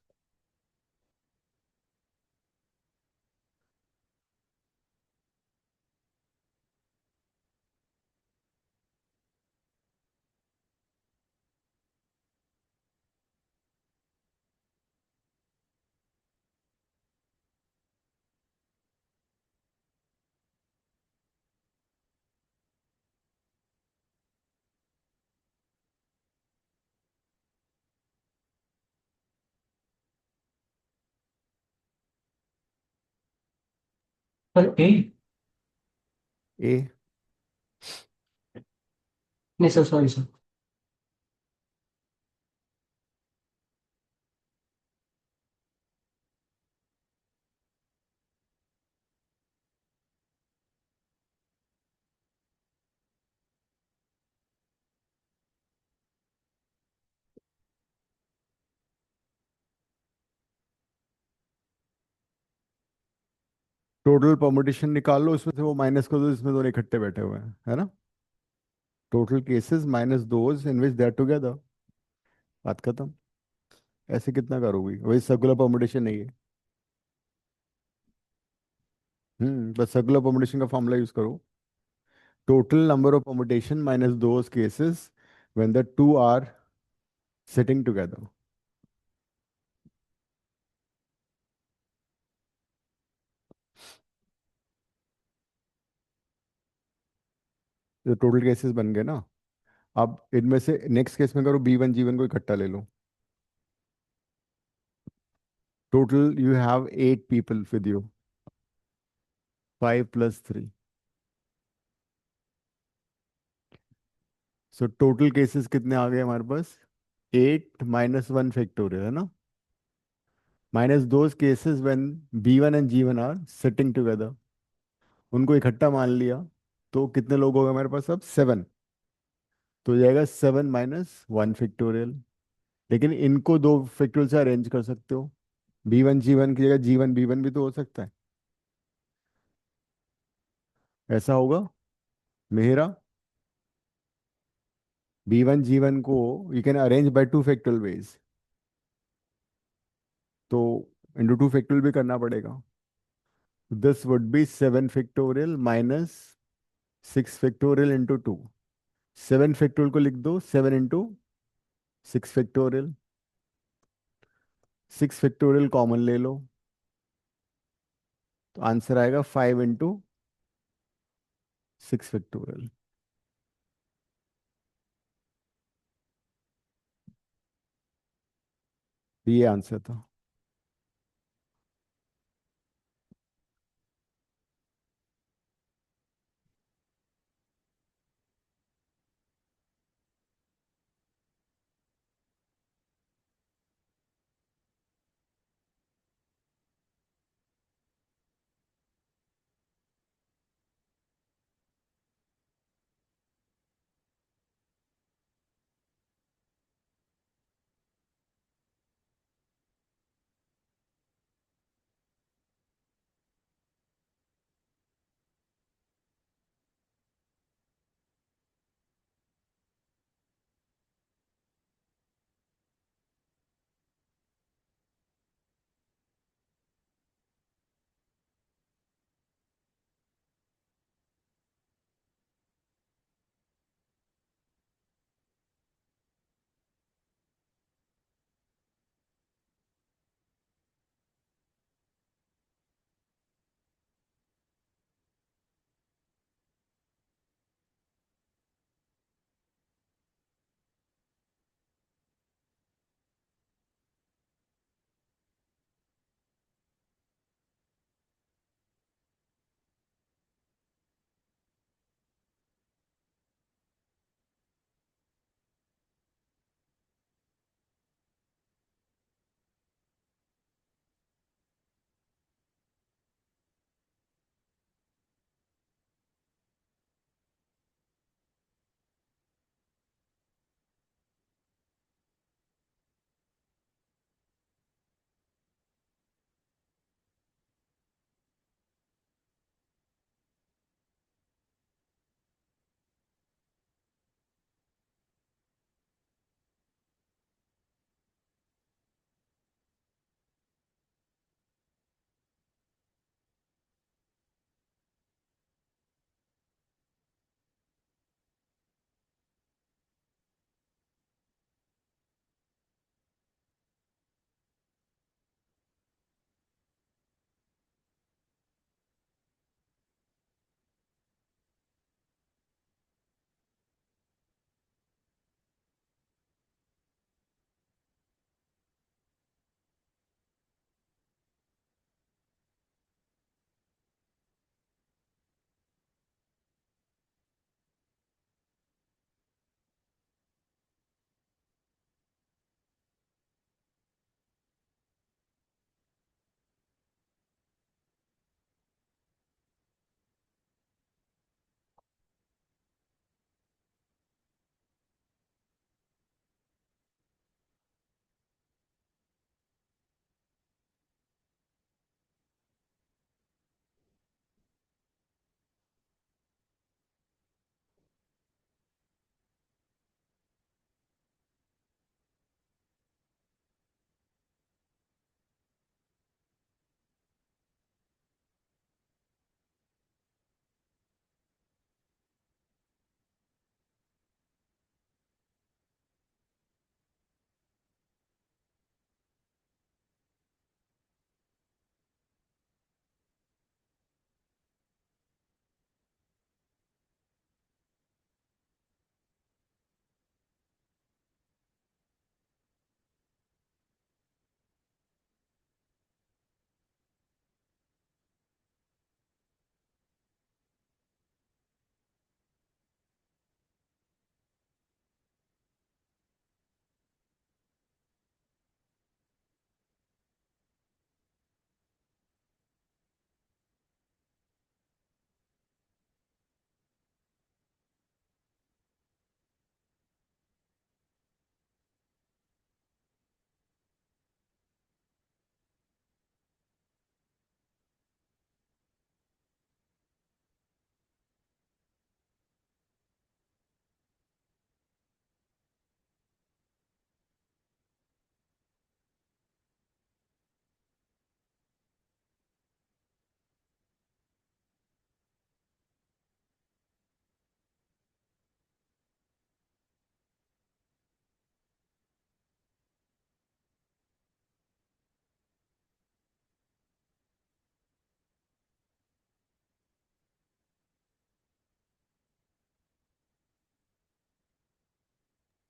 पर ए A, नहीं sir, sorry sir. Total permutation निकाल लो, उसमें से वो माइनस कर दो इसमें दोनों इकट्ठे बैठे हुए हैं, है ना। Total cases minus those in which they are together. बात खत्म। ऐसे कितना करोगी, वही सर्कुलर परमुटेशन नहीं है। बस सर्कुलर परमुटेशन का फॉर्मूला यूज करो। Total number of permutation minus those cases when the two are sitting together. तो टोटल केसेस बन गए ना। अब इनमें से नेक्स्ट केस में करो, B1 G1 को इकट्ठा ले लो। Total you have 8 people with you, 5 + 3। So total cases कितने आ गए हमारे पास, 8 - 1 फैक्टोरियल, है ना। Minus those cases when B1 and G1 are sitting together, उनको इकट्ठा मान लिया। तो कितने लोग हो गए हमारे पास अब, 7। तो हो जाएगा 7 - 1 फैक्टोरियल। लेकिन इनको दो फैक्टोरियल से अरेंज कर सकते हो। B1 G1 की जगह G1 B1 भी तो हो सकता है। ऐसा होगा मेहरा। B1 G1 को you can arrange by 2 factorial ways. तो इंटू 2 फैक्टोरियल भी करना पड़ेगा। This would be 7 factorial minus 6 factorial into 2। 7 factorial को लिख दो 7 × 6 फैक्टोरियल। 6 फैक्टोरियल कॉमन ले लो, तो आंसर आएगा 5 × 6 फैक्टोरियल। ये आंसर था।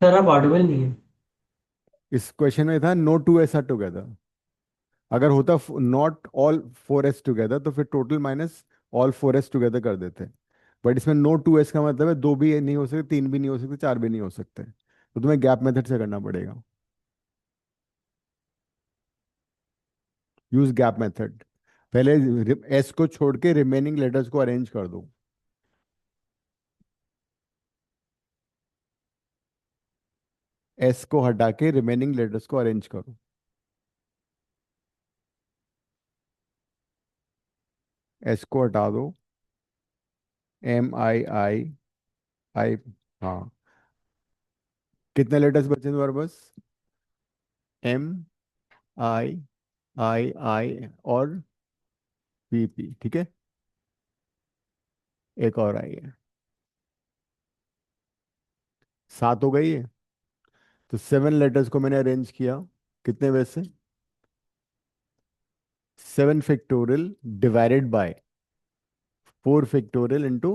सर आप ऑडिबल नहीं है। इस क्वेश्चन में था no two S are together. अगर होता not all four S together तो फिर total minus all four S together कर देते। बट इसमें नो टू एस का मतलब है दो भी नहीं हो सकते, तीन भी नहीं हो सकते, चार भी नहीं हो सकते, तो तुम्हें गैप मेथड से करना पड़ेगा। Use gap method. पहले एस को छोड़ के रिमेनिंग लेटर्स को अरेंज कर दो। एस को हटा के रिमेनिंग लेटर्स को अरेंज करो। एस को हटा दो। एम आई आई आई। हाँ, कितने लेटर्स बचे हैं तुम्हारे पास? एम आई आई और पी पी, ठीक है। एक और आई है, सात हो गई है। तो सेवन लेटर्स को मैंने अरेंज किया। कितने वे से? Seven factorial divided by four factorial into,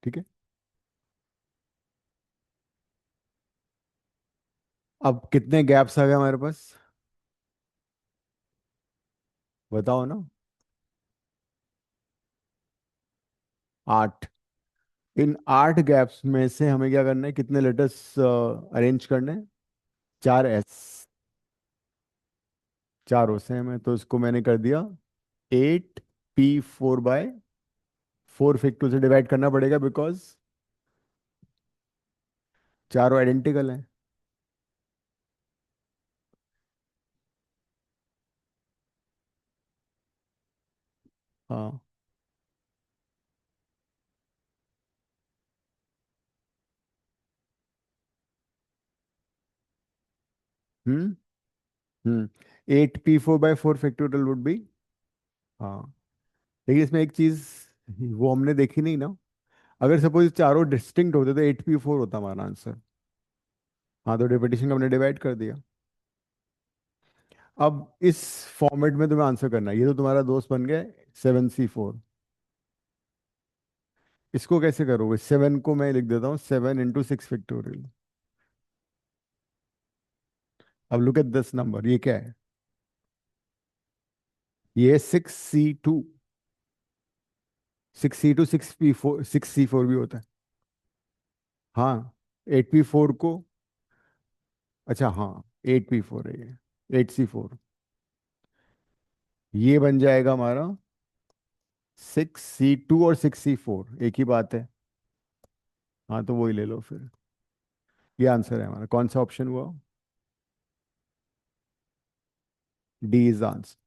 ठीक है। अब कितने गैप्स आ गए हमारे पास? बताओ ना। आठ। इन आठ गैप्स में से हमें क्या करना है, कितने लेटर्स अरेंज करने हैं? चार एस। चार हो से हमें, तो इसको मैंने कर दिया 8p4 बाय फोर फैक्टोरियल से डिवाइड करना पड़ेगा बिकॉज चारों आइडेंटिकल हैं। हाँ। हम्म। 8p4 by four factorial would be. हाँ। लेकिन इसमें एक चीज वो हमने देखी नहीं ना। अगर सपोज चारों डिस्टिंक्ट होते तो 8p4 होता हमारा आंसर। हाँ, तो रिपीटिशन का हमने डिवाइड कर दिया। अब इस फॉर्मेट में तुम्हें आंसर करना है। ये तो तुम्हारा दोस्त बन गया 7c4। इसको कैसे करोगे? सेवन को मैं लिख देता हूँ 7 इंटू 6 फैक्टोरियल। अब लुक एट दिस नंबर, ये क्या है? ये 6c2। 6c2 6p4, 6c4 भी होता है। हाँ। 8p4 को, अच्छा हाँ, 8p4 है ये, 8c4। ये बन जाएगा हमारा 6c2 और 6c4 एक ही बात है। हाँ, तो वही ले लो फिर। ये आंसर है हमारा। कौन सा ऑप्शन हुआ? D is answer.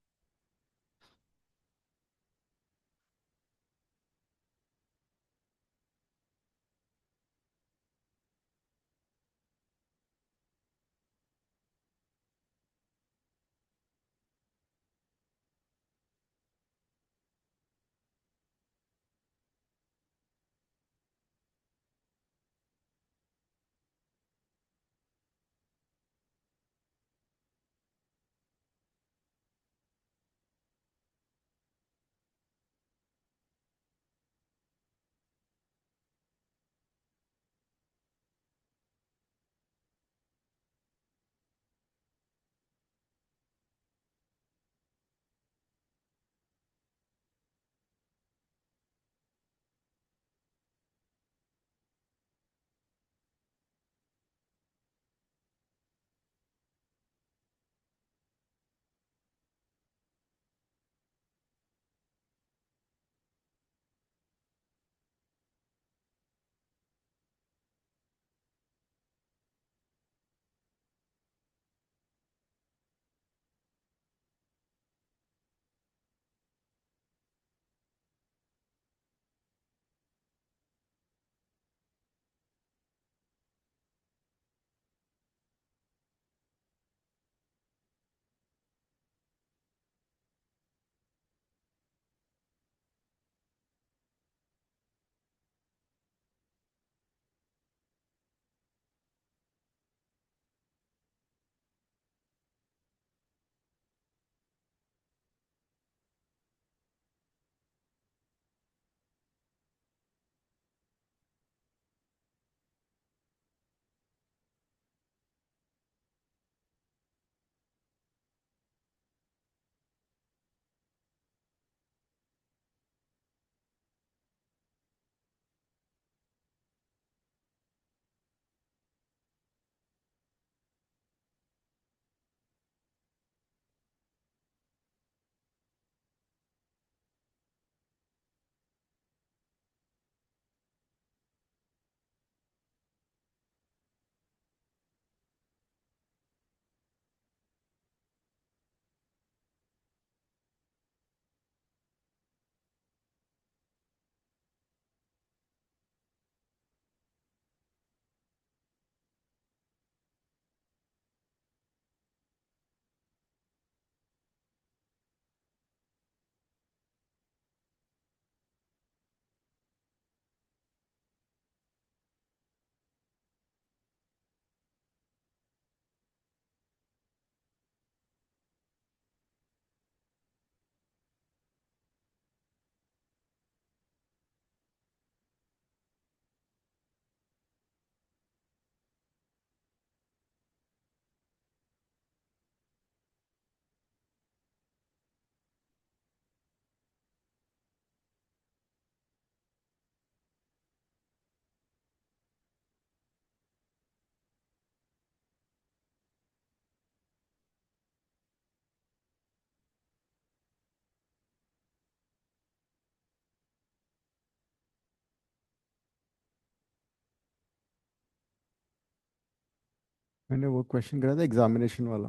मैंने वो क्वेश्चन करा था एग्जामिनेशन वाला।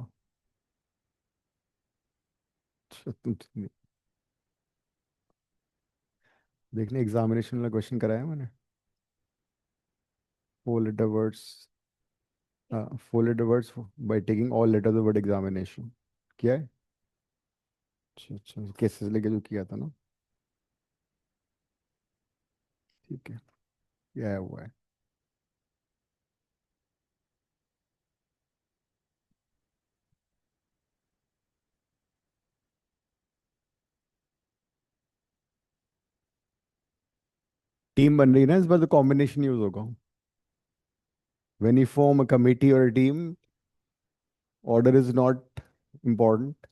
अच्छा, देखने एग्जामिनेशन वाला क्वेश्चन कराया मैंने। Four letter words, four letter words by taking all letter the word examination, क्या है? अच्छा अच्छा, केसेस लेके जो किया था ना, ठीक है, ये आया हुआ है। टीम बन रही है ना इस बार, तो कॉम्बिनेशन यूज होगा। When you form a committee और a team, order is not important.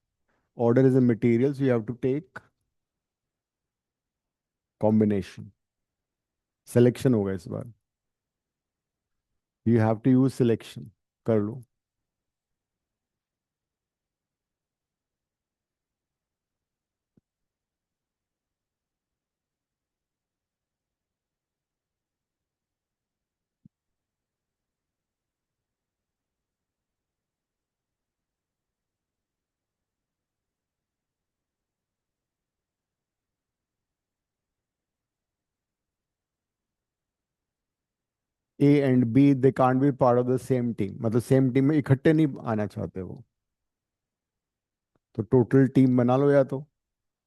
Order is a material, so you have to take combination. Selection होगा इस बार, you have to use selection, कर लो। A and B, they can't be part of the same team, मतलब सेम टीम में इकट्ठे नहीं आना चाहते वो। तो टोटल टीम बना लो, या तो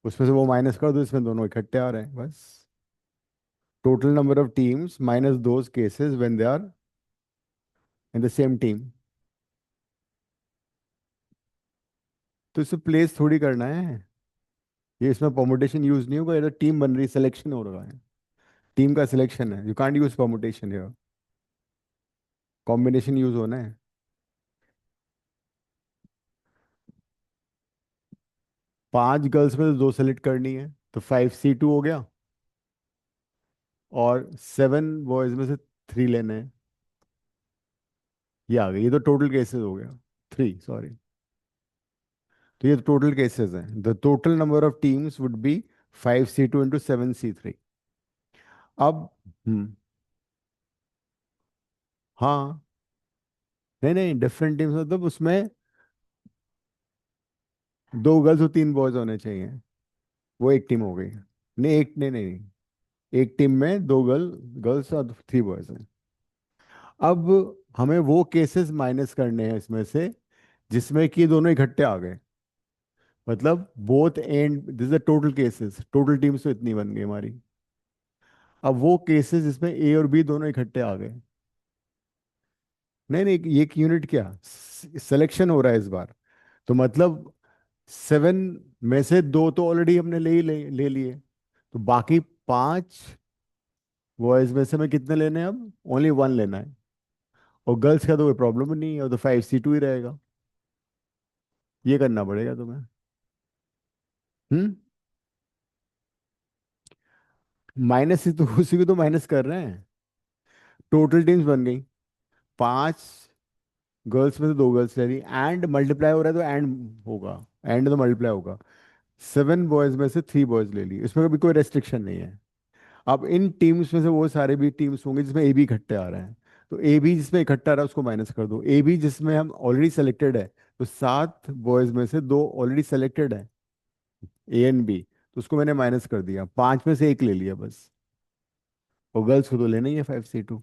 उसमें से वो माइनस कर दो, इसमें दोनों इकट्ठे आ रहे हैं बस। Total number of teams minus those cases when they are in the same team. तो इसे प्लेस थोड़ी करना है, ये इसमें परमुटेशन यूज नहीं होगा, ये तो टीम बन रही, सिलेक्शन हो रहा है, टीम का सिलेक्शन है, you can't use permutation here, combination use होना है। 5 गर्ल्स में से 2 सेलेक्ट करनी है, तो 5C2 हो गया, और 7 बॉयज में से 3 लेने हैं, ये आ गई, ये तो टोटल केसेस हो गया, 3 सॉरी। तो ये तो टोटल केसेस हैं, the total number of teams would be 5C2 into 7C3। अब हाँ, नहीं नहीं, डिफरेंट टीम्स मतलब उसमें 2 गर्ल्स और 3 बॉयज होने चाहिए, वो एक टीम हो गई। नहीं एक, नहीं नहीं नहीं, एक टीम में 2 गर्ल्स और 3 बॉयज हैं। अब हमें वो केसेस माइनस करने हैं इसमें से जिसमें कि दोनों इकट्ठे आ गए, मतलब both and, this is total cases, total teams तो इतनी बन गई हमारी। अब वो केसेस जिसमें ए और बी दोनों इकट्ठे आ गए, नहीं नहीं, ये एक यूनिट क्या, सिलेक्शन हो रहा है इस बार, तो मतलब 7 में से 2 तो ऑलरेडी हमने ले लिए, तो बाकी 5 बॉयज में से हमें कितने लेने हैं, अब ओनली 1 लेना है, और गर्ल्स का तो कोई प्रॉब्लम नहीं है, और तो 5C2 ही रहेगा। ये करना पड़ेगा तुम्हें। हम्म, माइनस ही तो उसी को तो माइनस कर रहे हैं। टोटल टीम्स बन गई, 5 गर्ल्स में से 2 गर्ल्स ले रही, एंड मल्टीप्लाई हो रहा है तो एंड होगा, एंड तो मल्टीप्लाई होगा। 7 बॉयज में से 3 बॉयज ले ली, इसमें कभी कोई रेस्ट्रिक्शन नहीं है। अब इन टीम्स में से वो सारे भी टीम्स होंगे जिसमें ए बी इकट्ठे आ रहे हैं, तो ए बी जिसमें इकट्ठा आ रहा है उसको माइनस कर दो, ए बी जिसमें हम ऑलरेडी सेलेक्टेड है, तो 7 बॉयज में से 2 ऑलरेडी सेलेक्टेड है, ए एंड बी, तो उसको मैंने माइनस कर दिया, 5 में से 1 ले लिया बस, और गर्ल्स को तो लेना ही है 5C2।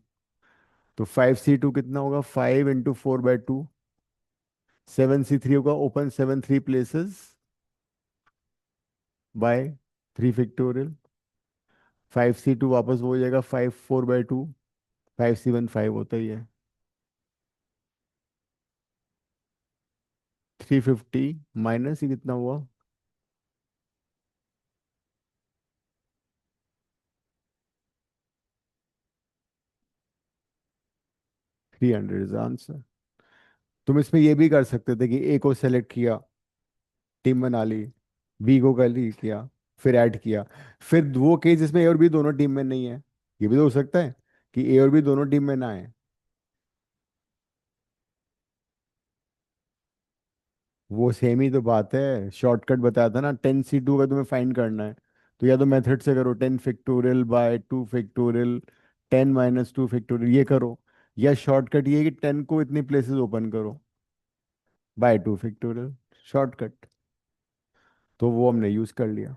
तो 5C2 कितना होगा, 5 इंटू 4/2, 7C3 होगा, open 7 3 places bye 3 factorial, 5C2 वापस वो हो जाएगा 5 4/2, 5C1 5 होता ही है, 350 माइनस, ये कितना हुआ, 300 इज आंसर। तुम इसमें ये भी कर सकते थे कि ए को सेलेक्ट किया, टीम बना ली, बी को कर ली किया, फिर ऐड किया, फिर वो केस जिसमें ए और बी दोनों टीम में नहीं है, ये भी तो हो सकता है कि ए और बी दोनों टीम में ना है। वो सेम ही तो बात है, शॉर्टकट बताया था ना, 10C2 का तुम्हें फाइंड करना है, तो या तो मेथड से करो, 10 फैक्टोरियल बाय 2 फैक्टोरियल, 10 - 2 फैक्टोरियल, ये करो, या शॉर्टकट ये है कि 10 को इतनी प्लेसेस ओपन करो बाय 2 फैक्टोरियल, शॉर्टकट। तो वो हमने यूज कर लिया।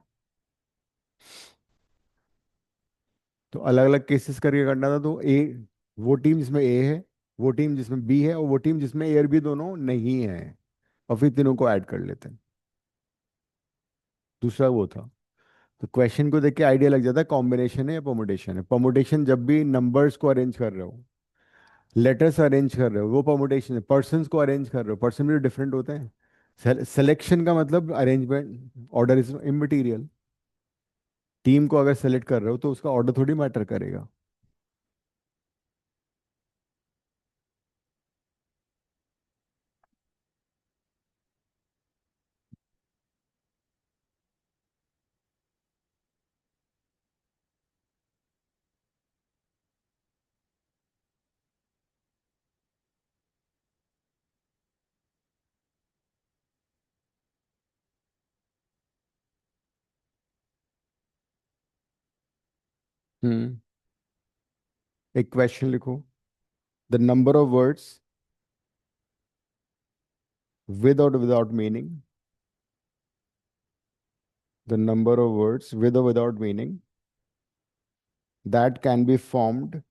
तो अलग अलग केसेस करके करना था। तो ए, वो टीम जिसमें ए है, वो टीम जिसमें बी है, और वो टीम जिसमें ए और बी दोनों नहीं है, और फिर तीनों को ऐड कर लेते हैं। दूसरा वो था। तो क्वेश्चन को देख के आइडिया लग जाता है कॉम्बिनेशन है या परमुटेशन है। परमुटेशन जब भी नंबर्स को अरेंज कर रहे हो, लेटर्स अरेंज कर रहे हो, वो परमुटेशन है। पर्सन्स को अरेंज कर रहे हो, पर्सन भी डिफरेंट होते हैं। सिलेक्शन का मतलब arrangement, order is immaterial. Team को अगर सेलेक्ट कर रहे हो तो उसका ऑर्डर थोड़ी मैटर करेगा। हम्म। एक क्वेश्चन लिखो। The number of words with or without meaning, the number of words with or without meaning that can be formed,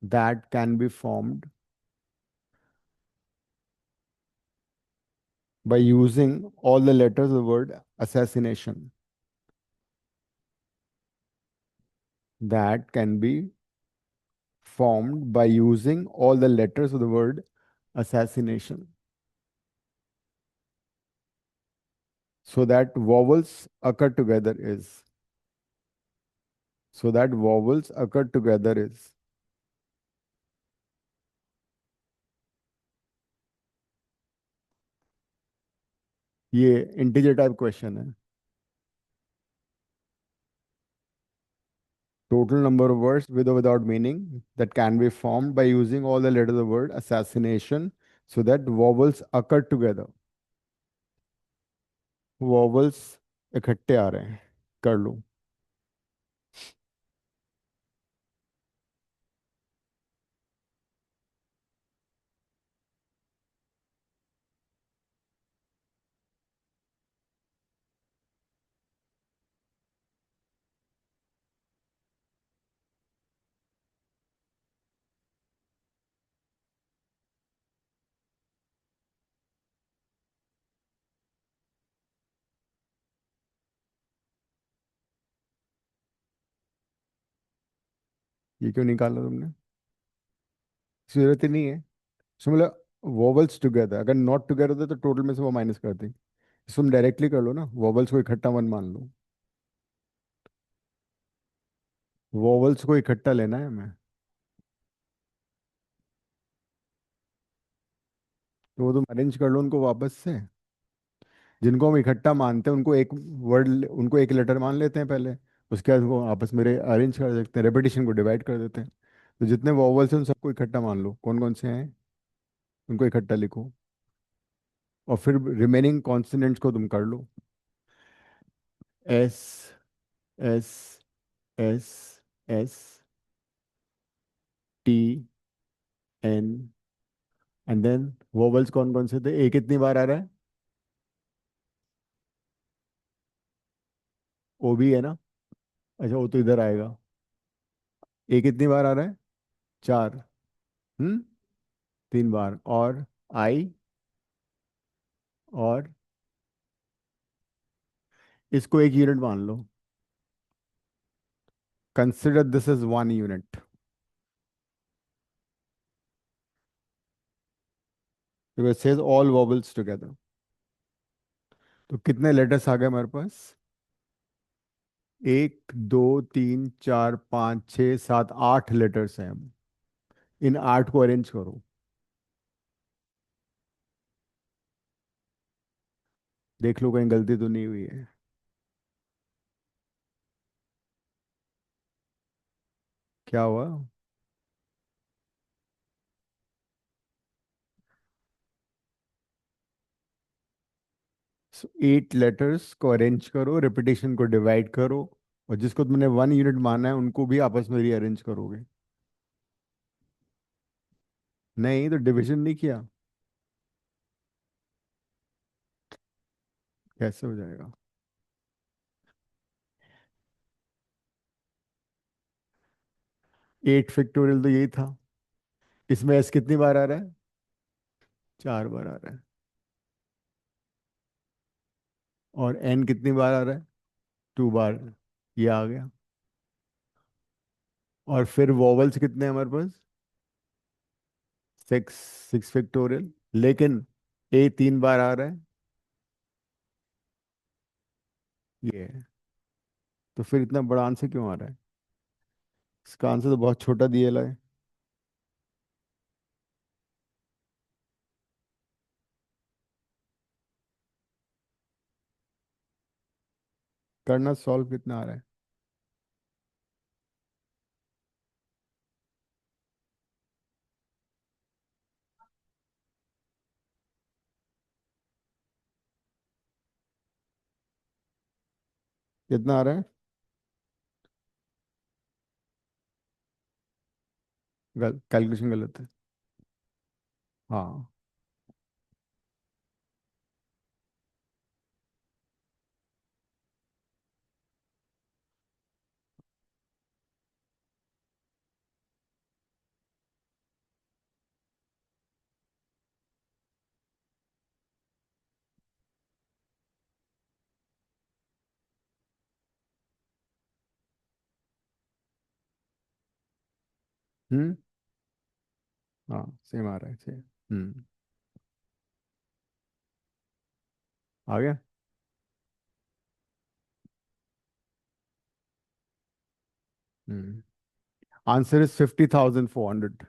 that can be formed by using all the letters of the word assassination, that can be formed by using all the letters of the word assassination, so that vowels occur together is, so that vowels occur together is। ये इंटीजर टाइप क्वेश्चन है। Total number of words with or without meaning that can be formed by using all the letters of the word assassination, so that vowels occur together। vowels इकट्ठे आ रहे हैं, कर लो। ये क्यों निकाला तुमने? जरूरत ही नहीं है। इसमें मतलब वॉवल्स टुगेदर, अगर नॉट टुगेदर होते तो टोटल में से वो माइनस कर दी। इसको तुम डायरेक्टली कर लो ना, वॉवल्स को इकट्ठा वन मान लो। वॉवल्स को इकट्ठा लेना है हमें। तो वो तुम अरेंज कर लो उनको वापस से। जिनको हम इकट्ठा मानते हैं उनको एक वर्ड, उनको एक लेटर मान लेते हैं पहले। उसके बाद उनको आपस में अरेंज कर देते हैं, रेपिटेशन को डिवाइड कर देते हैं। तो जितने वॉवल्स हैं उन सबको इकट्ठा मान लो, कौन कौन से हैं उनको इकट्ठा लिखो। और फिर रिमेनिंग कॉन्सोनेंट्स को तुम कर लो। S, S, S, S, T, N, and then vowels कौन कौन से थे? ए कितनी बार आ रहा है? ओ भी है ना? अच्छा, वो तो इधर आएगा। ए कितनी बार आ रहा है? 4। हम्म। 3 बार। और आई, और इसको एक यूनिट मान लो। Consider this is 1 unit, because it says all vowels together। तो कितने लेटर्स आ गए हमारे पास? 1, 2, 3, 4, 5, 6, 7, 8 लेटर्स हैं। हम इन 8 को अरेंज करो। देख लो कहीं गलती तो नहीं हुई है। क्या हुआ? So, 8 लेटर्स को अरेंज करो, रिपीटेशन को डिवाइड करो, और जिसको तुमने 1 यूनिट माना है उनको भी आपस में रीअरेंज करोगे। नहीं तो डिवीजन नहीं किया, कैसे हो जाएगा? 8 फैक्टोरियल तो यही था। इसमें एस कितनी बार आ रहा है? 4 बार आ रहा है। और एन कितनी बार आ रहा है? 2 बार। ये आ गया। और फिर वॉवल्स कितने हैं हमारे पास? 6, 6 फैक्टोरियल। लेकिन ए 3 बार आ रहा है, ये है। तो फिर इतना बड़ा आंसर क्यों आ रहा है? इसका आंसर तो बहुत छोटा दिया है। करना सॉल्व कितना आ रहा है? कितना आ रहा है? कैलकुलेशन गलत है। हाँ। हम्म। हाँ सेम आ रहा है, सेम। हम्म। आ गया। हम्म। Answer is 50,400।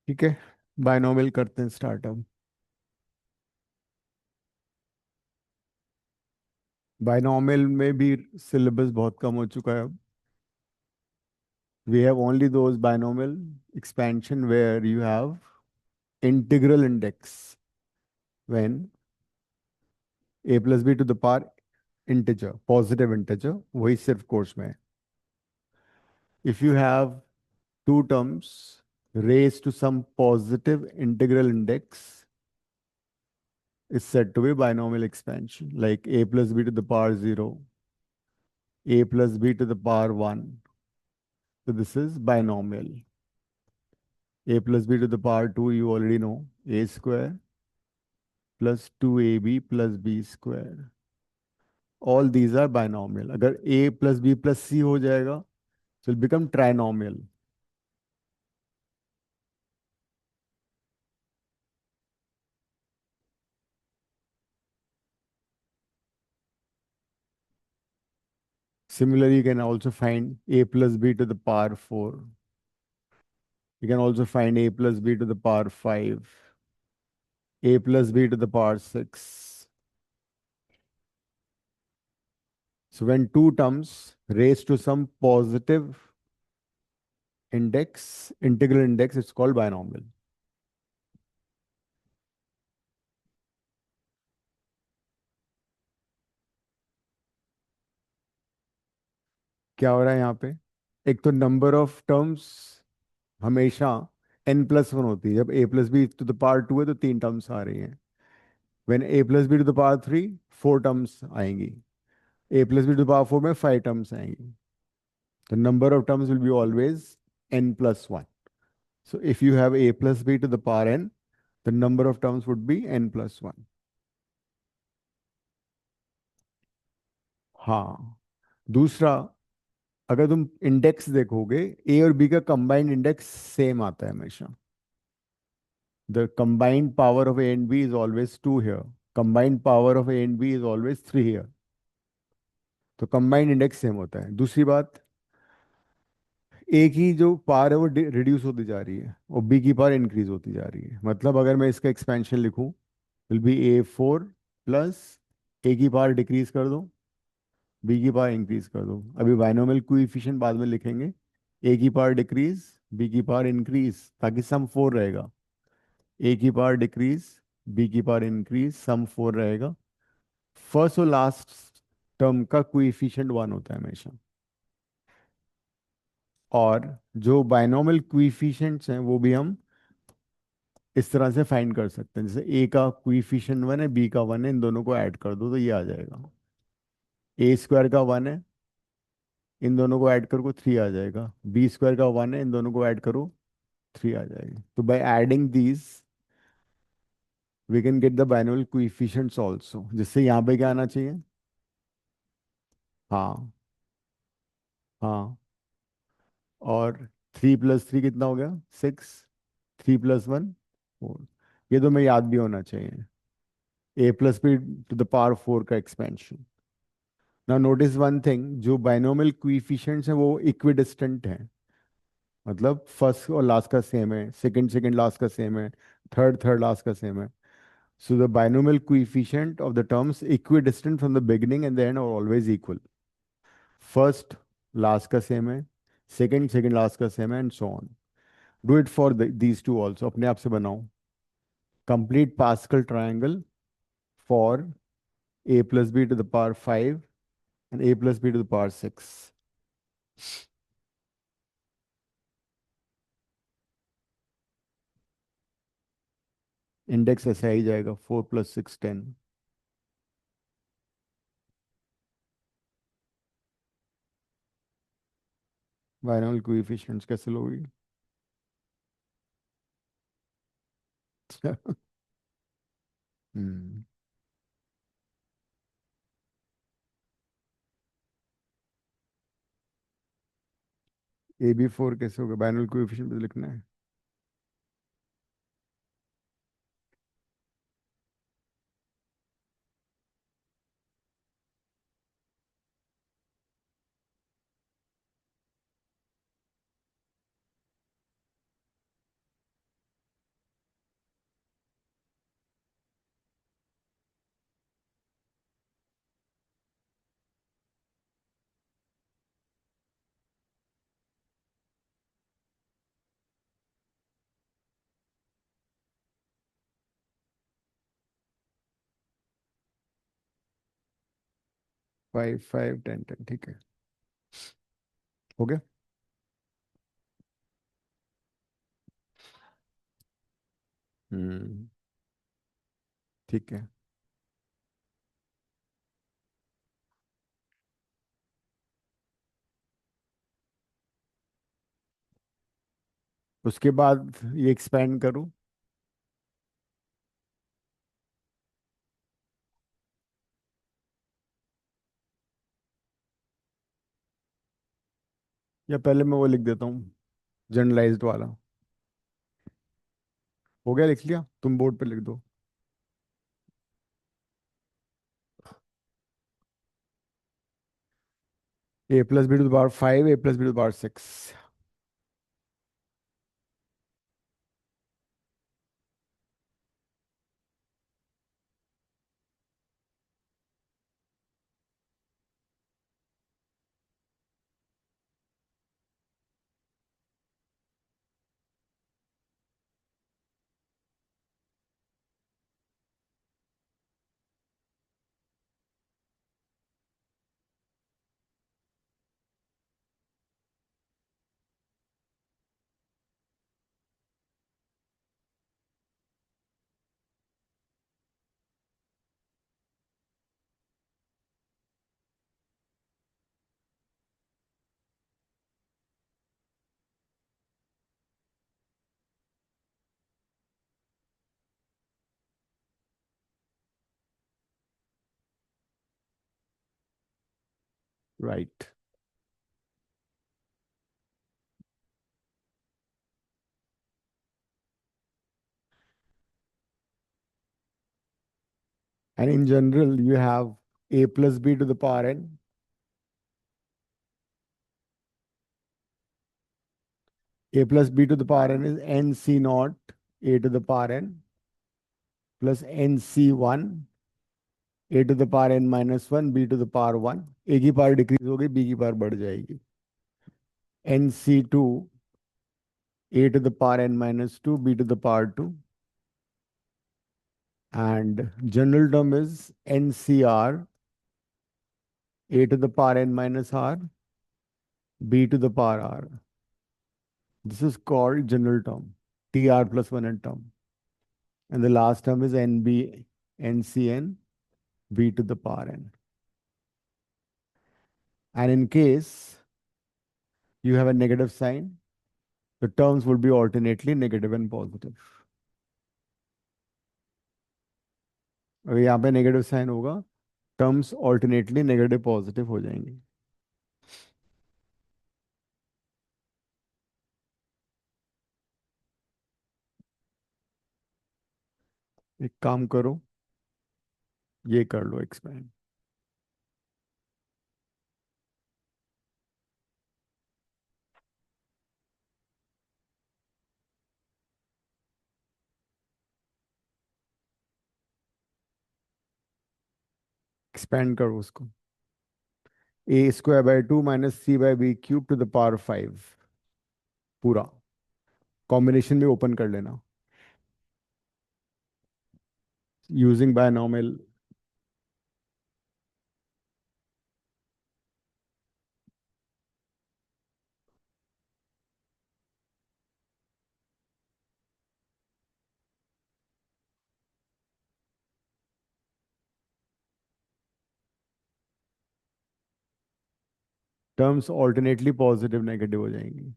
ठीक है, बायनोमियल करते हैं स्टार्ट अब। बायनोमियल में भी सिलेबस बहुत कम हो चुका है अब। We have only those binomial expansion where you have integral index when a plus b to the power integer, positive integer, वही सिर्फ कोर्स में है. If you have two terms raised to some positive integral index, is said to be binomial expansion, like a plus b to the power 0, a plus b to the power 1. So this is binomial. A plus b to the power 2, you already know, a square plus 2ab plus b square. All these are binomial. अगर a plus b plus c हो जाएगा, so it will become trinomial. Similarly, you can also find a plus b to the power 4. You can also find a plus b to the power 5, a plus b to the power 6. So when two terms raised to some positive index, integral index, it's called binomial. क्या हो रहा है यहाँ पे? एक तो नंबर ऑफ टर्म्स हमेशा n+1 होती है। जब a plus B to the power 2 है तो 3 टर्म्स आ रही हैं। When a plus B to the power 3, 4 terms आएंगी। a plus B to the power 4 में 5 टर्म्स आएंगी। The number of terms will be always n+1. So if you have a plus b to the power n, the number of terms would be n+1. हाँ। दूसरा, अगर तुम इंडेक्स देखोगे, ए और बी का कंबाइंड इंडेक्स सेम आता है हमेशा। The combined power of A and B is always 2 here. Combined power of A and B is always 3 here. तो combined index सेम होता है. दूसरी बात, ए की जो पावर है वो रिड्यूस होती जा रही है और बी की पावर इंक्रीज होती जा रही है. मतलब अगर मैं इसका एक्सपेंशन लिखूं, विल बी A4 प्लस ए की पावर डिक्रीज कर दो, बी की पावर इंक्रीज कर दो. अभी बाइनोमियल कोएफिशिएंट बाद में लिखेंगे. ए की पावर डिक्रीज, बी की पावर इंक्रीज, ताकि सम 4 रहेगा. ए की पावर डिक्रीज, बी की पावर इंक्रीज, सम 4 रहेगा. फर्स्ट और लास्ट टर्म का कोएफिशिएंट 1 होता है हमेशा. और जो बाइनोमियल कोएफिशिएंट्स हैं वो भी हम इस तरह से फाइंड कर सकते हैं. जैसे ए का कोएफिशिएंट 1 है, बी का 1 है, इन दोनों को ऐड कर दो तो ये आ जाएगा. ए स्क्वायर का 1 है, इन दोनों को ऐड करो 3 आ जाएगा. बी स्क्वायर का 1 है, इन दोनों को ऐड करो 3 आ जाएगा. तो by adding these we can get the binomial coefficients also. जिससे यहाँ पे क्या आना चाहिए? हाँ, हाँ. और 3 + 3 कितना हो गया? 6. 3 + 1 4. ये तो मैं याद भी होना चाहिए. A+B⁴ का expansion. Now notice one thing, जो बाइनोमियल कोएफिशिएंट्स हैं वो इक्विडिस्टेंट हैं. मतलब फर्स्ट और लास्ट का सेम है, सेकंड सेकंड लास्ट का सेम है, थर्ड थर्ड लास्ट का सेम है. So the binomial coefficient of the terms equidistant from the beginning and the end are always equal. First, last का same है, second last का same है, and so on. Do it for these two also. अपने आप से बनाओ. Complete Pascal triangle for A+B⁵ and A+B⁵. Index ऐसे ही जाएगा 4 + 6 10. बाइनोमियल कोएफिशिएंट्स कैसे लोगे? हम्म. AB4 कैसे होगा? बाइनोमियल कोएफिशिएंट लिखना है. Five five 10 10. ठीक है, हो गया. हम्म. ठीक है. उसके बाद ये एक्सपेंड करूं. या पहले मैं वो लिख देता हूँ, जनरलाइज्ड वाला. हो गया, लिख लिया. तुम बोर्ड पे लिख दो. A+B⁵ A+B⁵. Right. And in general, you have a plus b to the power n. A plus b to the power n is n c naught a to the power n plus n c1 a to the power n minus 1 b to the power 1. a की पावर डिक्रीज होगी, b की पावर बढ़ जाएगी. n c2 a to the power n minus 2 b to the power 2. And general term is ncr a to the power n minus r b to the power r. This is called general term, tr plus 1 n term. And the last term is nb ncn b to the power n. And in case you have a negative sign, the terms will be alternately negative and positive. अगर यहाँ पे नेगेटिव साइन होगा, टर्म्स ऑल्टरनेटली नेगेटिव पॉजिटिव हो जाएंगे. एक काम करो, ये कर लो एक्सपेंड. एक्सपेंड करो उसको. A square by 2 minus C by B cube to the power 5 पूरा कॉम्बिनेशन में ओपन कर लेना using binomial. Terms alternately positive negative हो जाएंगी.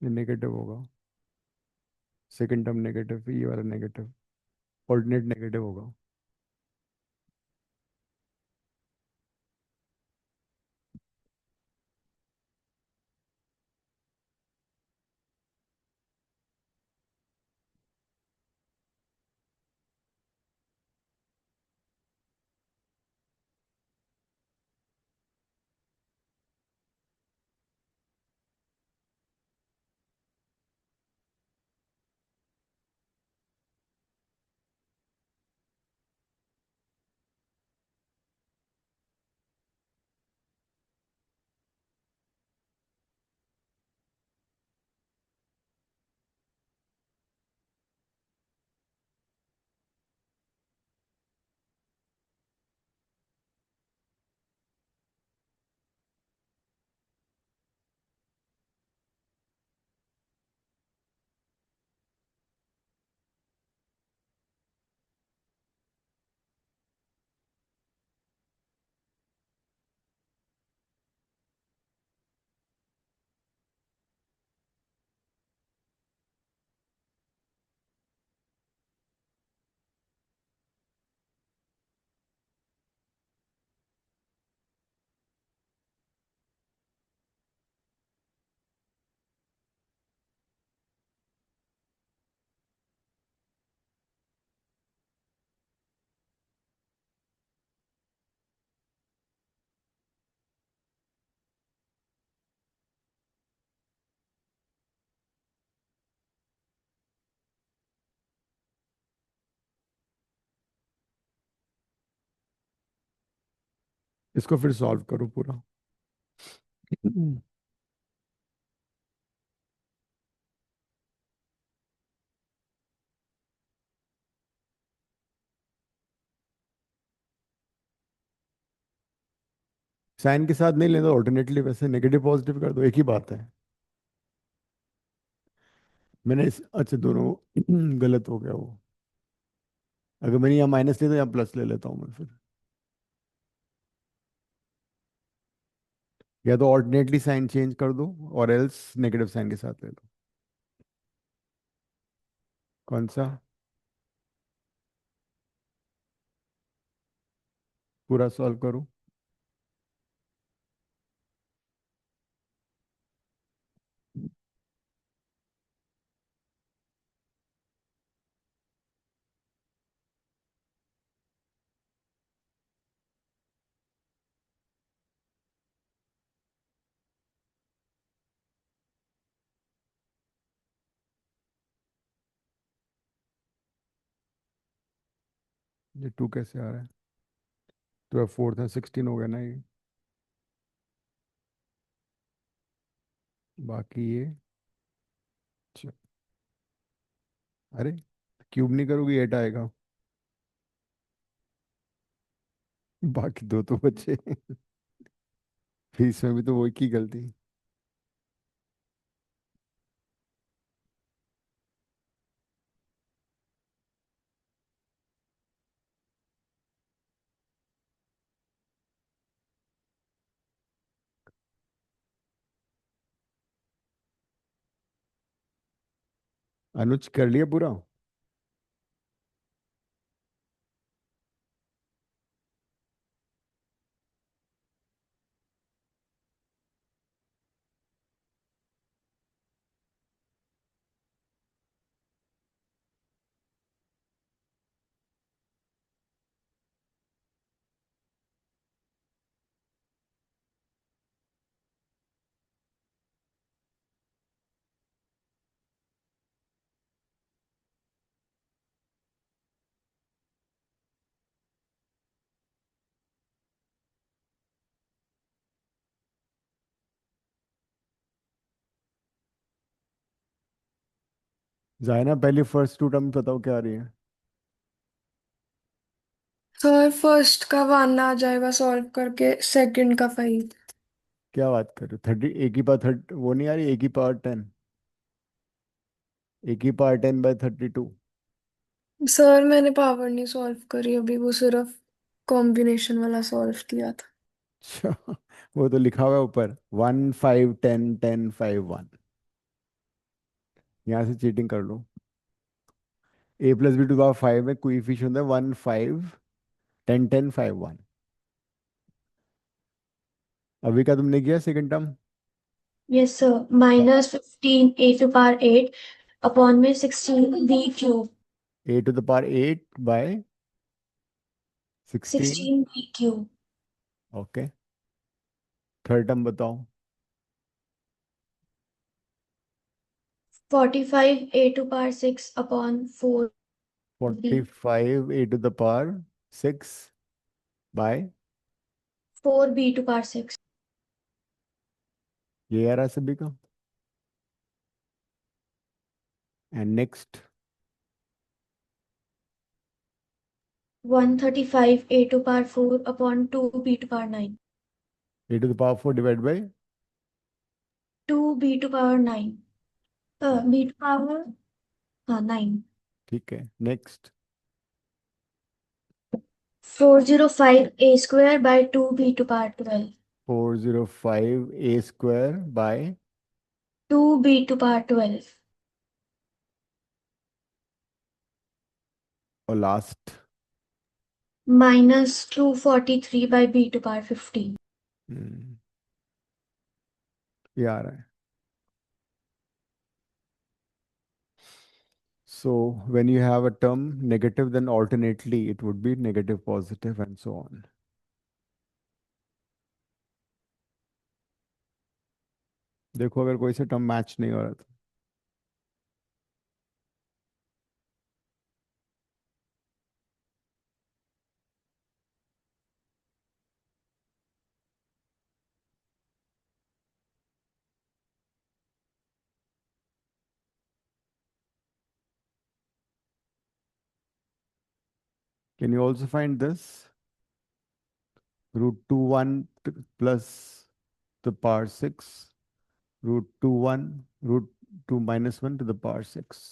ये नेगेटिव होगा, सेकंड टर्म नेगेटिव, ये वाला नेगेटिव, ऑल्टरनेट नेगेटिव होगा. इसको फिर सॉल्व करो पूरा. साइन के साथ नहीं लेना, ऑल्टरनेटली वैसे नेगेटिव पॉजिटिव कर दो, एक ही बात है. मैंने अच्छा दोनों गलत हो गया वो। अगर मैंने यहाँ माइनस लिया तो यहाँ प्लस ले लेता हूँ मैं फिर। या तो ऑल्टरनेटली साइन चेंज कर दो और एल्स नेगेटिव साइन के साथ ले लो। कौन सा? पूरा सॉल्व करो। ये 2 कैसे आ रहा है? तो 4 था, 16 हो गया ना ये। बाकी ये च- अरे क्यूब नहीं करोगी 8 आएगा। बाकी दो तो बचे। फिर इसमें भी तो वही की गलती। अनुज कर लिया पूरा? जायना पहले फर्स्ट टू टर्म बताओ क्या आ रही है। सर फर्स्ट का 1 आ जाएगा सॉल्व करके, सेकंड का 5। क्या बात कर रहे हो? 30 एक ही पावर 30 वो नहीं आ रही? एक ही पावर 10? एक ही पावर 10/32। सर मैंने पावर नहीं सॉल्व करी अभी, वो सिर्फ कॉम्बिनेशन वाला सॉल्व किया था। अच्छा, वो तो लिखा हुआ है ऊपर 1 5 10 10 5 1। यहाँ से चीटिंग कर लो। a+b⁵ में कोएफिशिएंट है 1 5 10 10 5 1। अभी का तुमने किया second term? Yes, sir. Minus 15 a to power 8 upon में 16 b cube. a⁴ by 16। 16 b cube. Okay, third term बताओ। 45 a to power 6 upon 4b. 45 a⁴ 6 by 4b to power 6. ये आ रहा है सभी का। And next 135 a to power 4 upon 2b to power 9. a⁴ divide by 2b to power 9. b to power 9. ठीक है। Next 405 a square by 2b to power 12. 405 a² by 2b to power 12. और last Minus 243 by b to power 15. ये आ रहा है। So when you have a term negative, then alternately it would be negative, positive, and so on. देखो अगर कोई से टर्म मैच नहीं हो रहा तो can you also find this? √2 1 plus the power 6, √2 1 root 2 minus 1 to the power 6.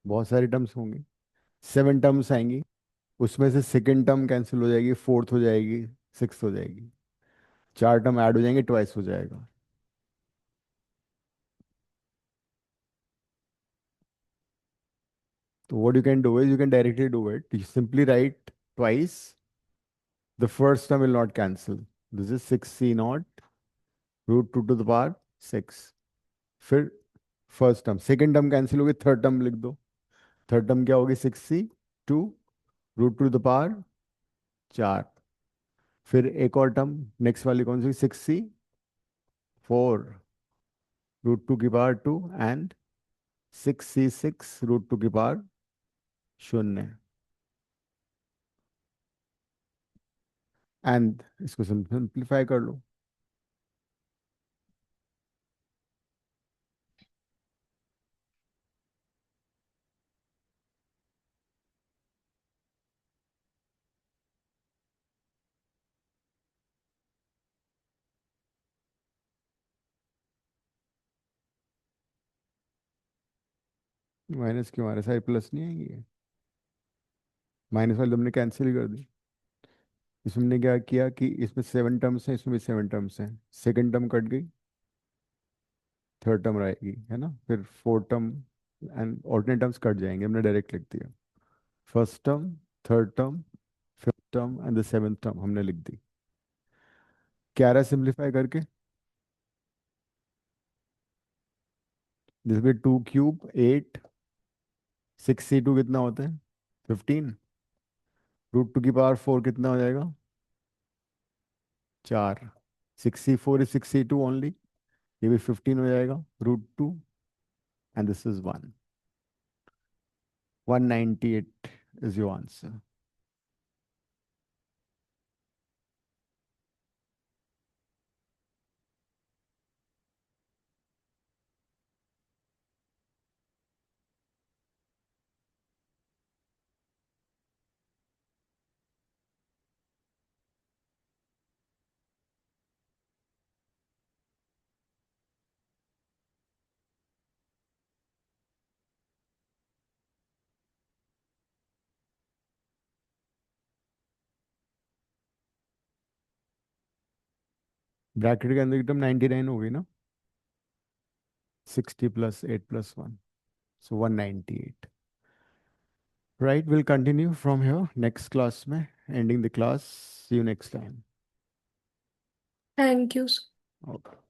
बहुत सारी टर्म्स होंगी, 7 टर्म्स आएंगी, उसमें से सेकंड टर्म कैंसिल हो जाएगी, फोर्थ हो जाएगी, सिक्स हो जाएगी, 4 टर्म ऐड हो जाएंगे, ट्वाइस हो जाएगा. So what you can do is you can directly do it. You simply write twice. The first term will not cancel. This is 6c naught root 2 to the power 6. फिर first term, second term cancel होगी, थर्ड टर्म लिख दो. थर्ड टर्म क्या होगी, 6c 2 root two the power 4. फिर एक और टर्म नेक्स्ट वाली कौन सी, 6c 4 रूट 2 की पावर 2 एंड 6c6 रूट 2 की पावर 0. एंड इसको सिंप्लीफाई कर लो. माइनस क्यों आ रहा है, साइड प्लस नहीं आएंगी, माइनस वाली तुमने कैंसिल ही कर दी. इसमें हमने क्या किया कि इसमें 7 टर्म्स हैं, इसमें भी 7 टर्म्स हैं, सेकंड टर्म कट गई, थर्ड टर्म रहेगी, है ना. फिर fourth term and alternate terms cut जाएंगे, हमने डायरेक्ट लिख दिया. First term, third term, fifth term and the seventh term हमने लिख दी. क्या रहा सिंप्लीफाई करके, जिसमें 2 क्यूब 8, 6c2 कितना होता है 15, रूट 2 की पावर 4 कितना हो जाएगा 4. 6c4 is 6c2 ओनली, ये भी 15 हो जाएगा, root 2 and this is 1. 198 is your answer. Bracket के अंदर की टर्म 99 हो गई ना, 60 plus 8 plus 1, so 198. Right, we'll continue from here next class में, ending the class. See you next time. Thank you. Okay.